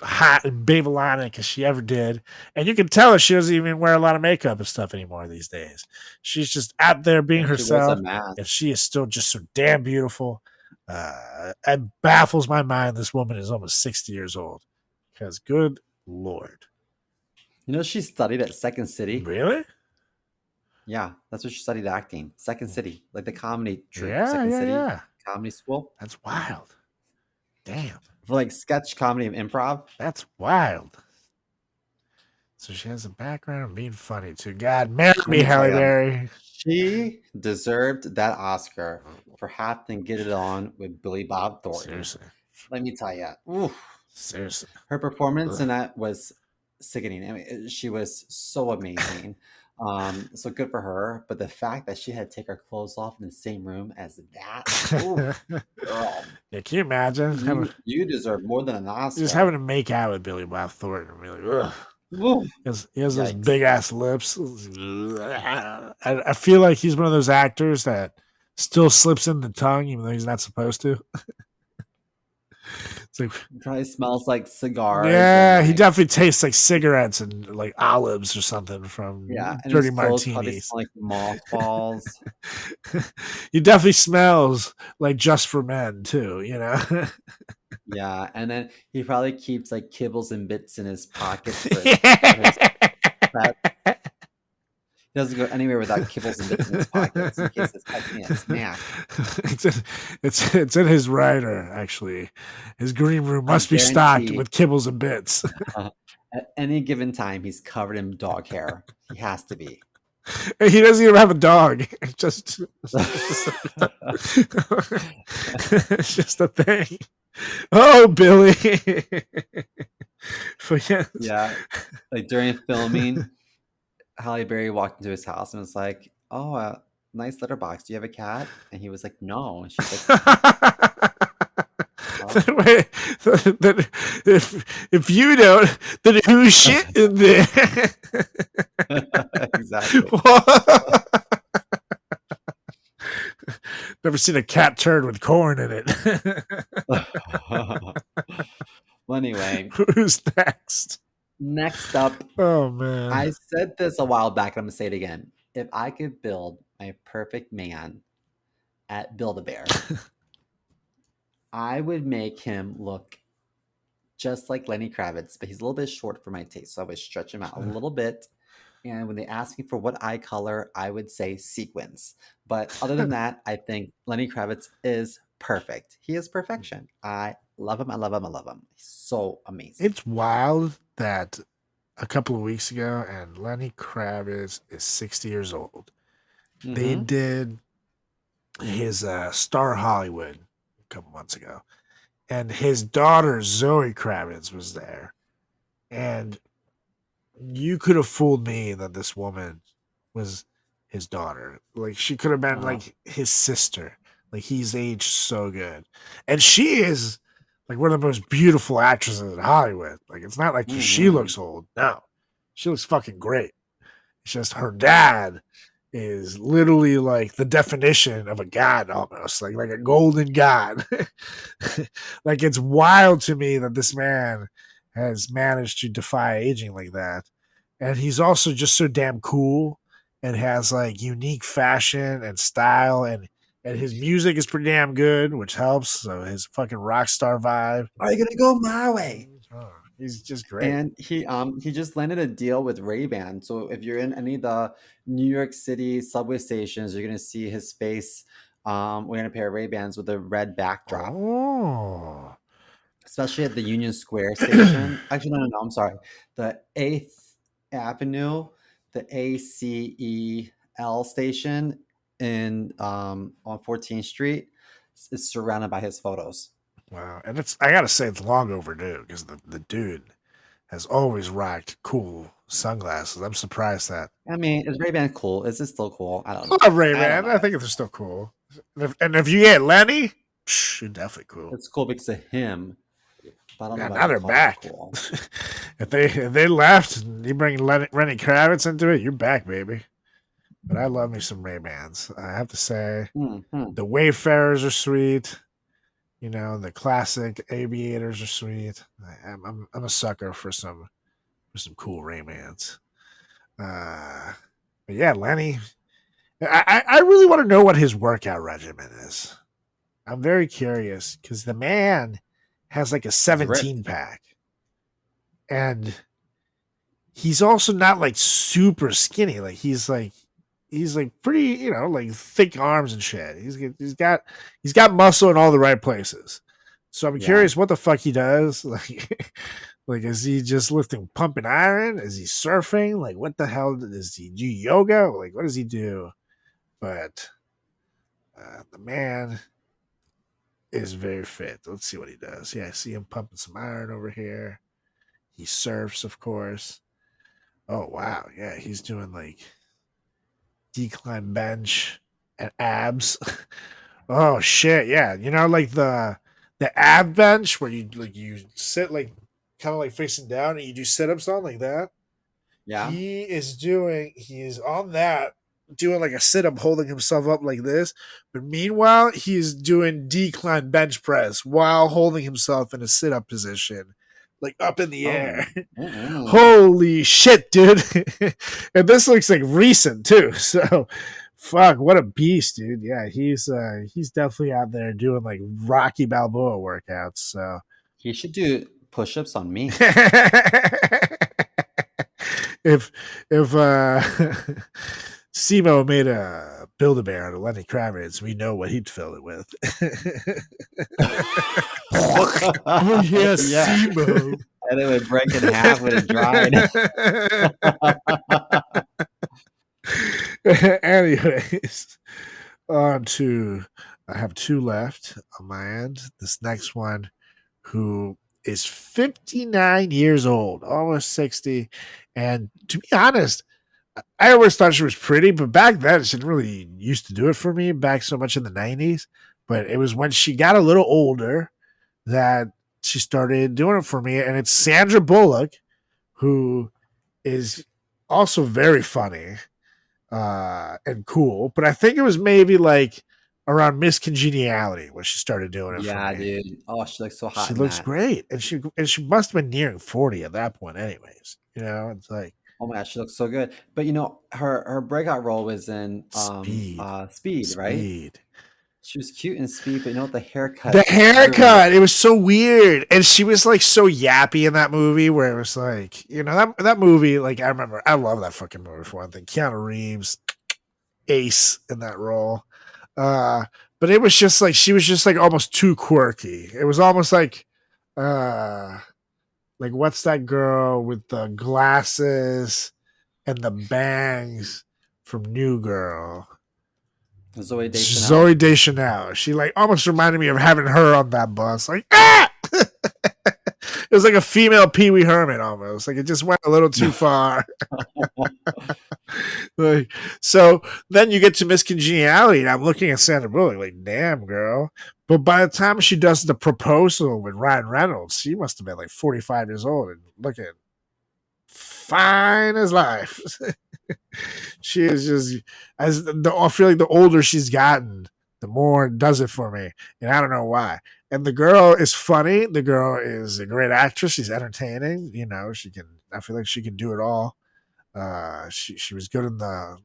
S1: hot and Babylonic as she ever did. And you can tell her she doesn't even wear a lot of makeup and stuff anymore these days. She's just out there being
S2: She wears a
S1: herself,
S2: mask.
S1: and she is still just so damn beautiful. It baffles my mind this woman is almost 60 years old. Because good Lord.
S2: You know, she studied at Second City.
S1: Really?
S2: Yeah, that's what she studied, acting. Second City, like the comedy troupe.
S1: Yeah,
S2: Second
S1: yeah,
S2: City
S1: yeah.
S2: Comedy School.
S1: That's wild. Damn.
S2: For like sketch comedy and improv.
S1: That's wild. So she has a background of being funny too. God, marry me, Halle Berry.
S2: She deserved that Oscar for having to get it on with Billy Bob Thornton.
S1: Seriously.
S2: Let me tell you. Oof.
S1: Seriously.
S2: Her performance in that was sickening. I mean, she was so amazing. So good for her. But the fact that she had to take her clothes off in the same room as that, oof, girl.
S1: Yeah, can you imagine?
S2: You deserve more than an Oscar.
S1: Just having to make out with Billy Bob Thornton. Really, ugh. He has those
S2: Yikes.
S1: big ass lips. I feel like he's one of those actors that still slips in the tongue even though he's not supposed to. It's like,
S2: It probably smells like cigars.
S1: yeah, he definitely tastes like cigarettes and like olives or something from
S2: and
S1: Dirty
S2: his clothes probably
S1: Martinis.
S2: smell like mothballs.
S1: He definitely smells like Just for Men too, you know.
S2: Yeah, and then he probably keeps like kibbles and bits in his pockets. He doesn't go anywhere without kibbles and bits in his pockets in case his pet can't snack.
S1: It's in his rider, actually. His green room must be stocked with kibbles and bits.
S2: At any given time, he's covered in dog hair. He has to be.
S1: He doesn't even have a dog. It's just a thing. Oh, Billy.
S2: Yeah, like during filming, Halle Berry walked into his house and was like, "Oh, nice letterbox. Do you have a cat?" And he was like, "No." And she's like,
S1: Wait, if you don't, then who's shit in there?
S2: Exactly.
S1: Never seen a cat turd with corn in it.
S2: Well, anyway,
S1: who's next?
S2: Next up,
S1: oh man,
S2: I said this a while back. I'm gonna say it again. If I could build my perfect man at Build-A-Bear, I would make him look just like Lenny Kravitz, but he's a little bit short for my taste, so I would stretch him out a little bit. And when they ask me for what eye color, I would say sequins. But other than that, I think Lenny Kravitz is perfect. He is perfection. I love him. I love him. I love him. He's so amazing.
S1: It's wild that a couple of weeks ago, and Lenny Kravitz is 60 years old. Mm-hmm. They did his Star Hollywood a couple months ago, and his daughter Zoe Kravitz was there, and you could have fooled me that this woman was his daughter. Like, she could have been like his sister. Like, he's aged so good, and she is like one of the most beautiful actresses in Hollywood. Like, it's not like she looks old. No, she looks fucking great. It's just her dad is literally like the definition of a god, almost like a golden god. Like, it's wild to me that this man has managed to defy aging like that. And he's also just so damn cool and has like unique fashion and style, and his music is pretty damn good, which helps. So his fucking rock star vibe.
S2: Are you gonna go my way?
S1: Oh, he's just great.
S2: And he just landed a deal with Ray-Ban. So if you're in any of the New York City subway stations, you're gonna see his face wearing a pair of Ray-Bans with a red backdrop.
S1: Oh.
S2: Especially at the Union Square station. Actually, no, I'm sorry. The 8th Avenue, the ACEL station in on 14th Street is surrounded by his photos.
S1: Wow. And I gotta say, it's long overdue because the dude has always rocked cool sunglasses. I'm surprised that.
S2: I mean, is Ray-Ban cool? Is it still cool? I don't
S1: I
S2: know.
S1: love Ray
S2: I don't
S1: Ban.
S2: know.
S1: I think they're still cool. And if you get Lenny, you're definitely cool.
S2: It's cool because of him, but I don't know
S1: Yeah,
S2: about
S1: now
S2: the
S1: they're
S2: car
S1: back.
S2: cool.
S1: if they left and you bring Lenny Kravitz into it, you're back, baby. But I love me some Ray Bans. I have to say,
S2: Mm-hmm.
S1: the Wayfarers are sweet. You know, the classic Aviators are sweet. I'm a sucker for some cool Ray Bans. But yeah, Lenny. I really want to know what his workout regimen is. I'm very curious because the man has like a
S2: He's
S1: 17
S2: ripped.
S1: pack, and he's also not like super skinny. Like he's like pretty, like thick arms and shit. He's got muscle in all the right places. So I'm
S2: Yeah.
S1: curious what the fuck he does. Like is he just lifting pumping iron? Is he surfing? Like what the hell does he do? Yoga? Like what does he do? But the man is very fit. Let's see what he does. Yeah, I see him pumping some iron over here. He surfs, of course. Oh wow, yeah, he's doing like decline bench and abs. Oh shit, yeah. Like the ab bench where you sit like kind of like facing down and you do sit-ups on like that.
S2: Yeah.
S1: He is on that doing like a sit-up holding himself up like this, but meanwhile he is doing decline bench press while holding himself in a sit-up position, like up in the air. Holy shit, dude. And this looks like recent too. So fuck, what a beast, dude. Yeah, he's definitely out there doing like Rocky Balboa workouts. So
S2: He should do push-ups on me.
S1: if Simo made a Build-A-Bear out of Lenny Kravitz, we know what he'd fill it with.
S5: Oh yeah, Simo.
S2: And it would break in half when it dried.
S1: Anyways, on to I have two left on my end. This next one, who is 59 years old, almost 60. And to be honest, I always thought she was pretty, but back then she didn't really used to do it for me back so much in the 90s. But it was when she got a little older that she started doing it for me. And it's Sandra Bullock, who is also very funny and cool. But I think it was maybe like around Miss Congeniality when she started doing it
S2: Yeah,
S1: for me.
S2: dude. Oh, she looks so hot.
S1: She
S2: in
S1: looks
S2: that.
S1: great, and she must have been nearing 40 at that point, anyways. It's like
S2: Oh my gosh, she looks so good. But her breakout role was in
S1: Speed,
S2: Speed, right?
S1: Speed.
S2: She was cute in Speed, but the
S1: The
S2: haircut ruined it.
S1: haircut, it was so weird, and she was like so yappy in that movie, where it was like, that movie. Like I remember, I love that fucking movie for one thing. Keanu Reeves, ace in that role. But it was just like she was just like almost too quirky. It was almost like what's that girl with the glasses and the bangs from New Girl?
S2: Zoe Deschanel.
S1: Zoe Deschanel. She like almost reminded me of having her on that bus. Like it was like a female Pee Wee Herman almost. Like it just went a little too far. Like, so then you get to Miss Congeniality, and I'm looking at Sandra Bullock like, damn, girl. But by the time she does the proposal with Ryan Reynolds, she must have been like 45 years old and looking fine as life. She is just I feel like the older she's gotten, the more it does it for me, and I don't know why. And the girl is funny. The girl is a great actress. She's entertaining. She can. I feel like she can do it all. She was good in the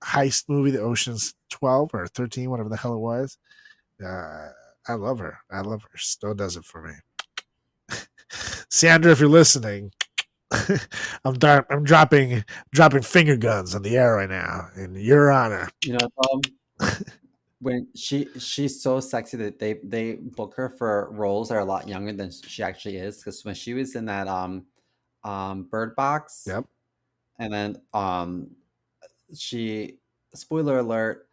S1: heist movie, the Ocean's 12 or 13, whatever the hell it was. I love her. I love her. Still does it for me. Sandra, if you're listening, I'm dropping finger guns on the air right now in your honor.
S2: When she's so sexy that they book her for roles that are a lot younger than she actually is. Because when she was in that Bird Box,
S1: Yep.
S2: and then she, spoiler alert,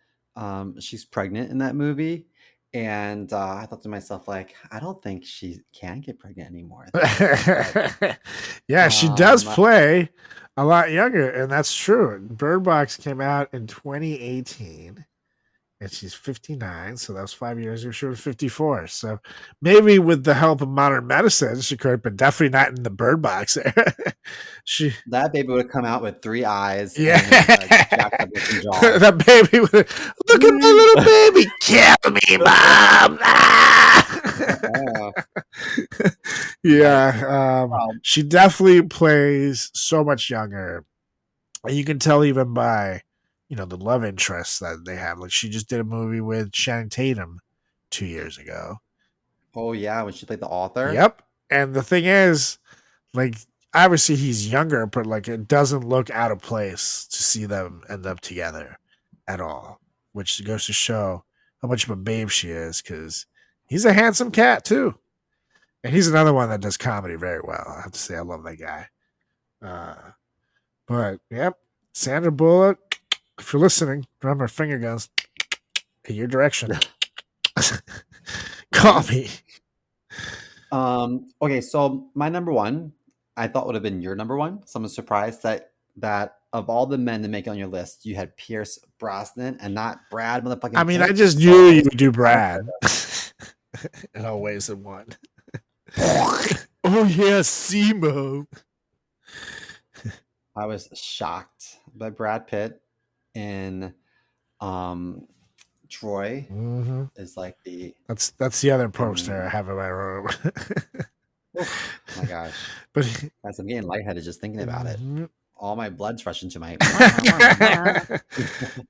S2: she's pregnant in that movie, And I thought to myself, like, I don't think she can get pregnant anymore.
S1: Yeah, she does
S2: Um,
S1: play a lot younger, and that's true. Bird Box came out in 2018, and she's 59, so that was 5 years ago. She was 54. So maybe with the help of modern medicine, she could, but definitely not in the Bird Box era. She,
S2: that baby would come out with 3 eyes
S1: yeah,
S2: and a jacked up looking jaw.
S1: that baby. Look at my little baby. Kill me, mom. Ah! Yeah,
S2: Wow.
S1: she definitely plays so much younger. And you can tell even by, the love interest that they have. Like she just did a movie with Channing Tatum 2 years ago.
S2: Oh yeah, when she played the author.
S1: Yep. And the thing is, like, obviously he's younger, but like it doesn't look out of place to see them end up together at all, which goes to show how much of a babe she is, because he's a handsome cat too. And he's another one that does comedy very well. I have to say, I love that guy. But yep, Sandra Bullock, if you're listening, remember finger guns in your direction. Call me.
S2: Okay, so my number one, I thought would have been your number one. So I'm surprised that of all the men to make it on your list, you had Pierce Brosnan and not Brad motherfucking
S1: I mean,
S2: Pitt.
S1: I just knew you would do Brad in all ways in one. Oh yeah, Simo.
S2: I was shocked by Brad Pitt in Troy is like the
S1: that's the other poster I have in my room.
S2: oh my gosh.
S1: But
S2: Guys, I'm getting lightheaded just thinking about it. All my blood's rushing to my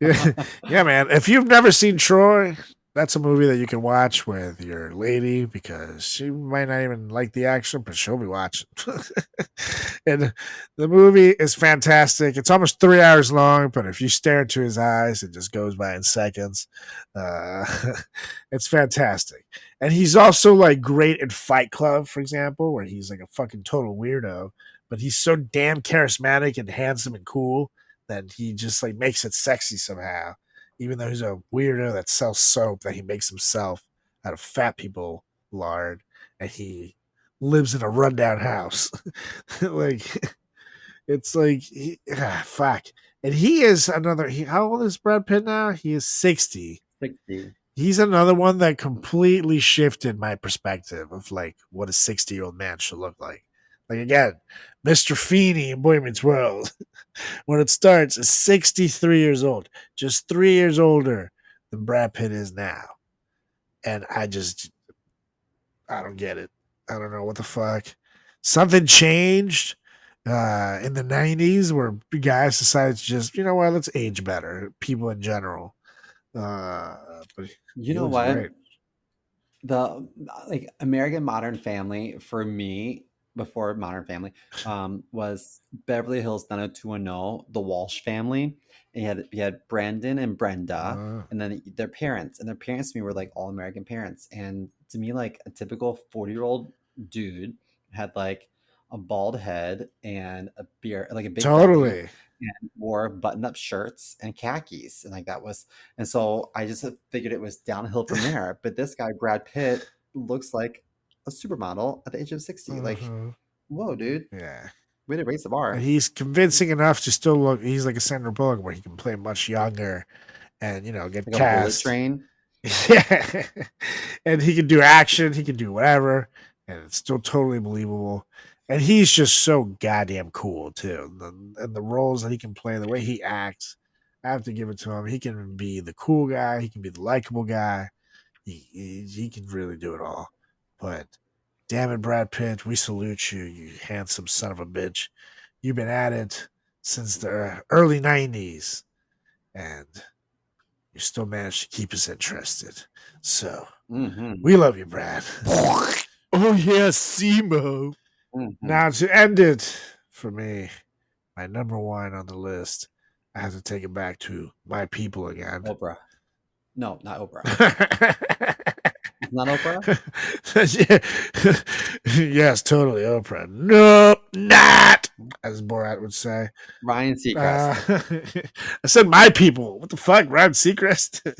S1: yeah, man. If you've never seen Troy, that's a movie that you can watch with your lady, because she might not even like the action, but she'll be watching. And the movie is fantastic. It's almost 3 hours long, but if you stare into his eyes, it just goes by in seconds. It's fantastic. And he's also like great in Fight Club, for example, where he's like a fucking total weirdo, but he's so damn charismatic and handsome and cool that he just like makes it sexy somehow. Even though he's a weirdo that sells soap that he makes himself out of fat people lard, and he lives in a rundown house. Like, it's like, fuck. And he is another, how old is Brad Pitt now? He is 60.
S2: 60.
S1: He's another one that completely shifted my perspective of like what a 60-year-old man should look like. Like, again, Mr. Feeney in Boy Meets World, when it starts, is 63 years old, just 3 years older than Brad Pitt is now. And I don't get it. I don't know what the fuck. Something changed in the 90s where guys decided to just, you know what, let's age better. People in general. But
S2: you know what?
S1: Great.
S2: The like American Modern Family for me before Modern Family was Beverly Hills 90210, the Walsh family. And you had Brandon and Brenda, and then their parents. And their parents to me were like all American parents. And to me, like a typical 40-year-old dude had like a bald head and a beard, like a big
S1: totally
S2: belly, and wore button-up shirts and khakis, and like that was, and so I just figured it was downhill from there. But this guy Brad Pitt looks like a supermodel at the age of 60. Like, whoa, dude!
S1: Yeah,
S2: way to raise the bar.
S1: And he's convincing enough to still look. He's like a Sandra Bullock, where he can play much younger, and get
S2: like
S1: cast.
S2: A bullet train.
S1: Yeah, and he can do action. He can do whatever, and it's still totally believable. And he's just so goddamn cool too. And the roles that he can play, the way he acts, I have to give it to him. He can be the cool guy. He can be the likable guy. He can really do it all. But damn it, Brad Pitt, we salute you, you handsome son of a bitch. You've been at it since the early 90s, and you still managed to keep us interested. So we love you, Brad. Oh yeah, Simo. Now, to end it for me, my number one on the list, I have to take it back to my people again.
S2: Oprah. No, not Oprah. Not Oprah?
S1: Yes, totally Oprah. Nope, not, as Borat would say.
S2: Ryan Seacrest.
S1: I said my people. What the fuck, Ryan Seacrest?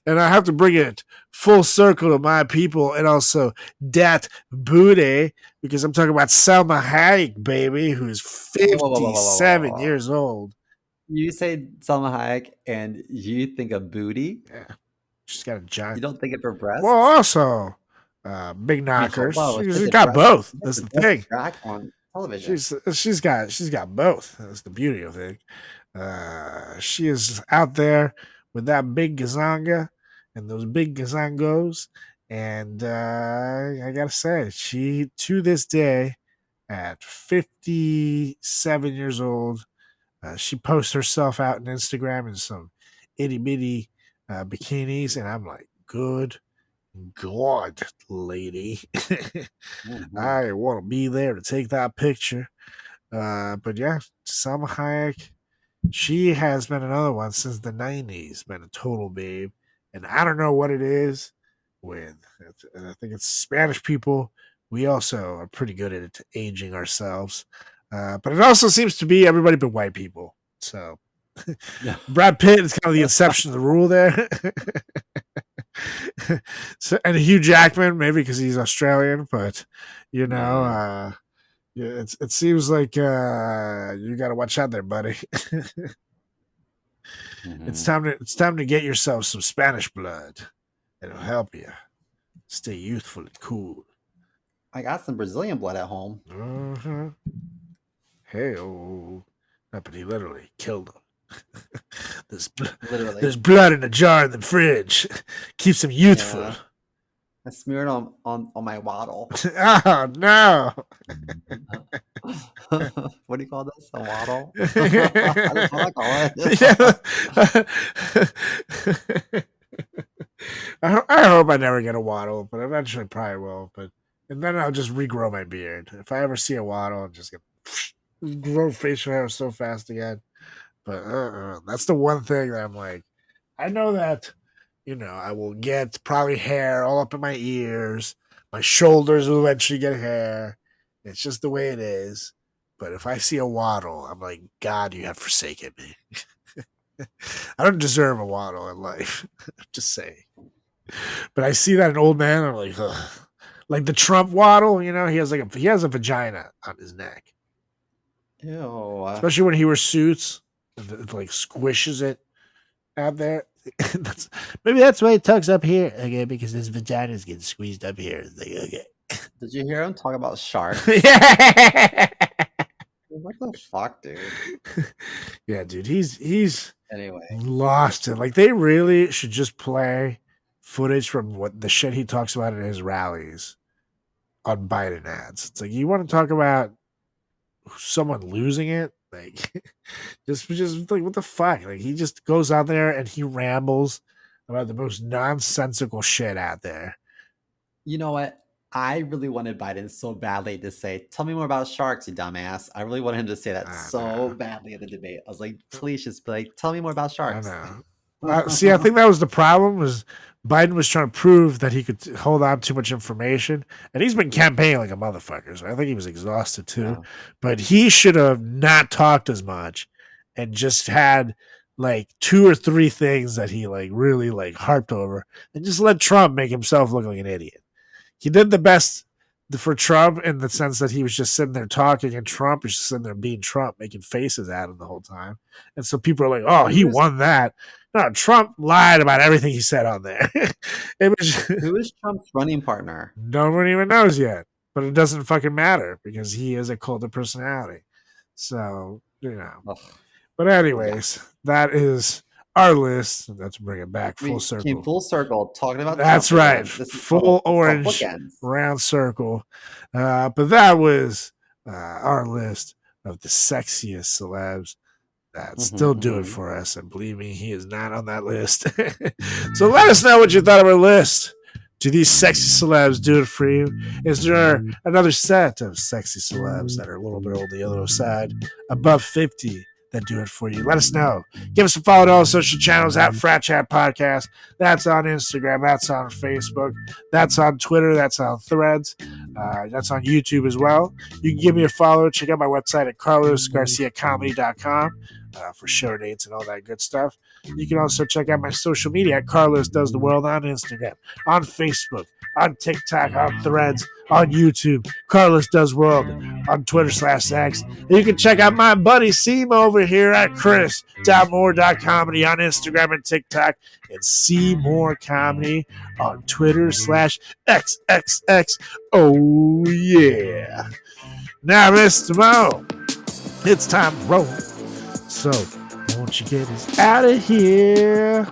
S1: And I have to bring it full circle to my people and also dat booty, because I'm talking about Selma Hayek, baby, who's
S2: Whoa, whoa, whoa, whoa, whoa, whoa, whoa,
S1: 57
S2: whoa.
S1: years old.
S2: You say Salma Hayek and you think of booty?
S1: Yeah. She's got a giant.
S2: You don't think of her breasts?
S1: Well, also, big knockers. She's got both. That's the thing.
S2: Track on television.
S1: She's got both. That's the beauty of it. She is out there with that big gazanga and those big gazangos, and I gotta say, she to this day, at 57 years old, she posts herself out on Instagram in some itty bitty bikinis, and I'm like, good God, lady. I want to be there to take that picture. But yeah, Salma Hayek, she has been another one since the 90s, been a total babe. And I don't know what it is with, I think it's Spanish people. We also are pretty good at aging ourselves. But it also seems to be everybody but white people. So Brad Pitt is kind of the exception to the rule there. So, and Hugh Jackman, maybe because he's Australian, but you know, it seems like you got to watch out there, buddy. It's time to get yourself some Spanish blood. It'll help you stay youthful and cool.
S2: I got some Brazilian blood at home.
S1: Hey, oh, but he literally killed him.
S2: Literally,
S1: there's blood in a jar in the fridge. Keeps him youthful.
S2: Yeah. I smeared on my waddle.
S1: Oh no!
S2: What do you call this? A waddle? That's what I call it.
S1: I hope I never get a waddle, but eventually probably will. And then I'll just regrow my beard. If I ever see a waddle, I'll just grow facial hair so fast again. But that's the one thing that I'm like, I know that, I will get probably hair all up in my ears. My shoulders will eventually get hair. It's just the way it is. But if I see a waddle, I'm like, God, you have forsaken me. I don't deserve a waddle in life. I'm just saying. But I see that an old man, I'm like, ugh. Like the Trump waddle, he has a vagina on his neck.
S2: Ew.
S1: Especially when he wears suits. It like squishes it out there. Maybe that's why it tucks up here, okay? Because his vagina is getting squeezed up here. It's like, okay.
S2: Did you hear him talk about sharks?
S1: Yeah.
S2: What the fuck, dude?
S1: Yeah, dude. He's
S2: anyway
S1: lost it. Like they really should just play footage from what the shit he talks about at his rallies on Biden ads. It's like, you want to talk about someone losing it? Like, just like, what the fuck? Like, he just goes out there and he rambles about the most nonsensical shit out there.
S2: You know what? I really wanted Biden so badly to say, "Tell me more about sharks, you dumbass." I really wanted him to say that badly at the debate. I was like, please just be like, "Tell me more about sharks."
S1: I know. See, I think that was the problem, was Biden was trying to prove that he could hold on too much information, and he's been campaigning like a motherfucker, so I think he was exhausted too. Yeah. But he should have not talked as much and just had like 2 or 3 things that he like really like harped over, and just let Trump make himself look like an idiot. He did the best for Trump in the sense that he was just sitting there talking, and Trump was just sitting there being Trump, making faces at him the whole time. And so people are like, "Oh, he won that." No, Trump lied about everything he said on there.
S2: Who is Trump's running partner?
S1: Nobody even knows yet, but it doesn't fucking matter because he is a cult of personality. So, Ugh. But anyways, that is our list. Let's bring it back full circle.
S2: Came full circle talking about
S1: that's
S2: Trump
S1: right, full orange round circle. But that was our list of the sexiest celebs that still do it for us. And believe me, he is not on that list. So let us know what you thought of our list. Do these sexy celebs do it for you? Is there another set of sexy celebs that are a little bit on the other side, above 50? That do it for you? Let us know. Give us a follow to all social channels at Frat Chat Podcast. That's on Instagram. That's on Facebook. That's on Twitter. That's on Threads. That's on YouTube as well. You can give me a follow. Check out my website at carlosgarciacomedy.com. for show dates and all that good stuff. You can also check out my social media at Carlos Does the World on Instagram, on Facebook, on TikTok, on Threads, on YouTube, Carlos Does World, on Twitter/X. And you can check out my buddy Seema over here at Chris.Moore.comedy on Instagram and TikTok, and Seymour Comedy on Twitter/XXX. Oh, yeah. Now, Mr. Mo, it's time to roll. So, won't you get us out of here?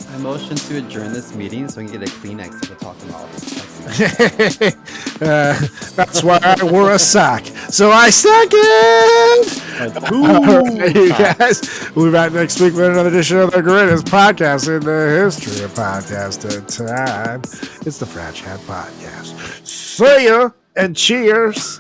S2: I motion to adjourn this meeting so we can get a Kleenex to talk about all this.
S1: That's why I wore a sock. So I second. All right, you guys. We'll be back next week with another edition of the greatest podcast in the history of podcasting time. It's the Frat Chat Podcast. See ya and cheers.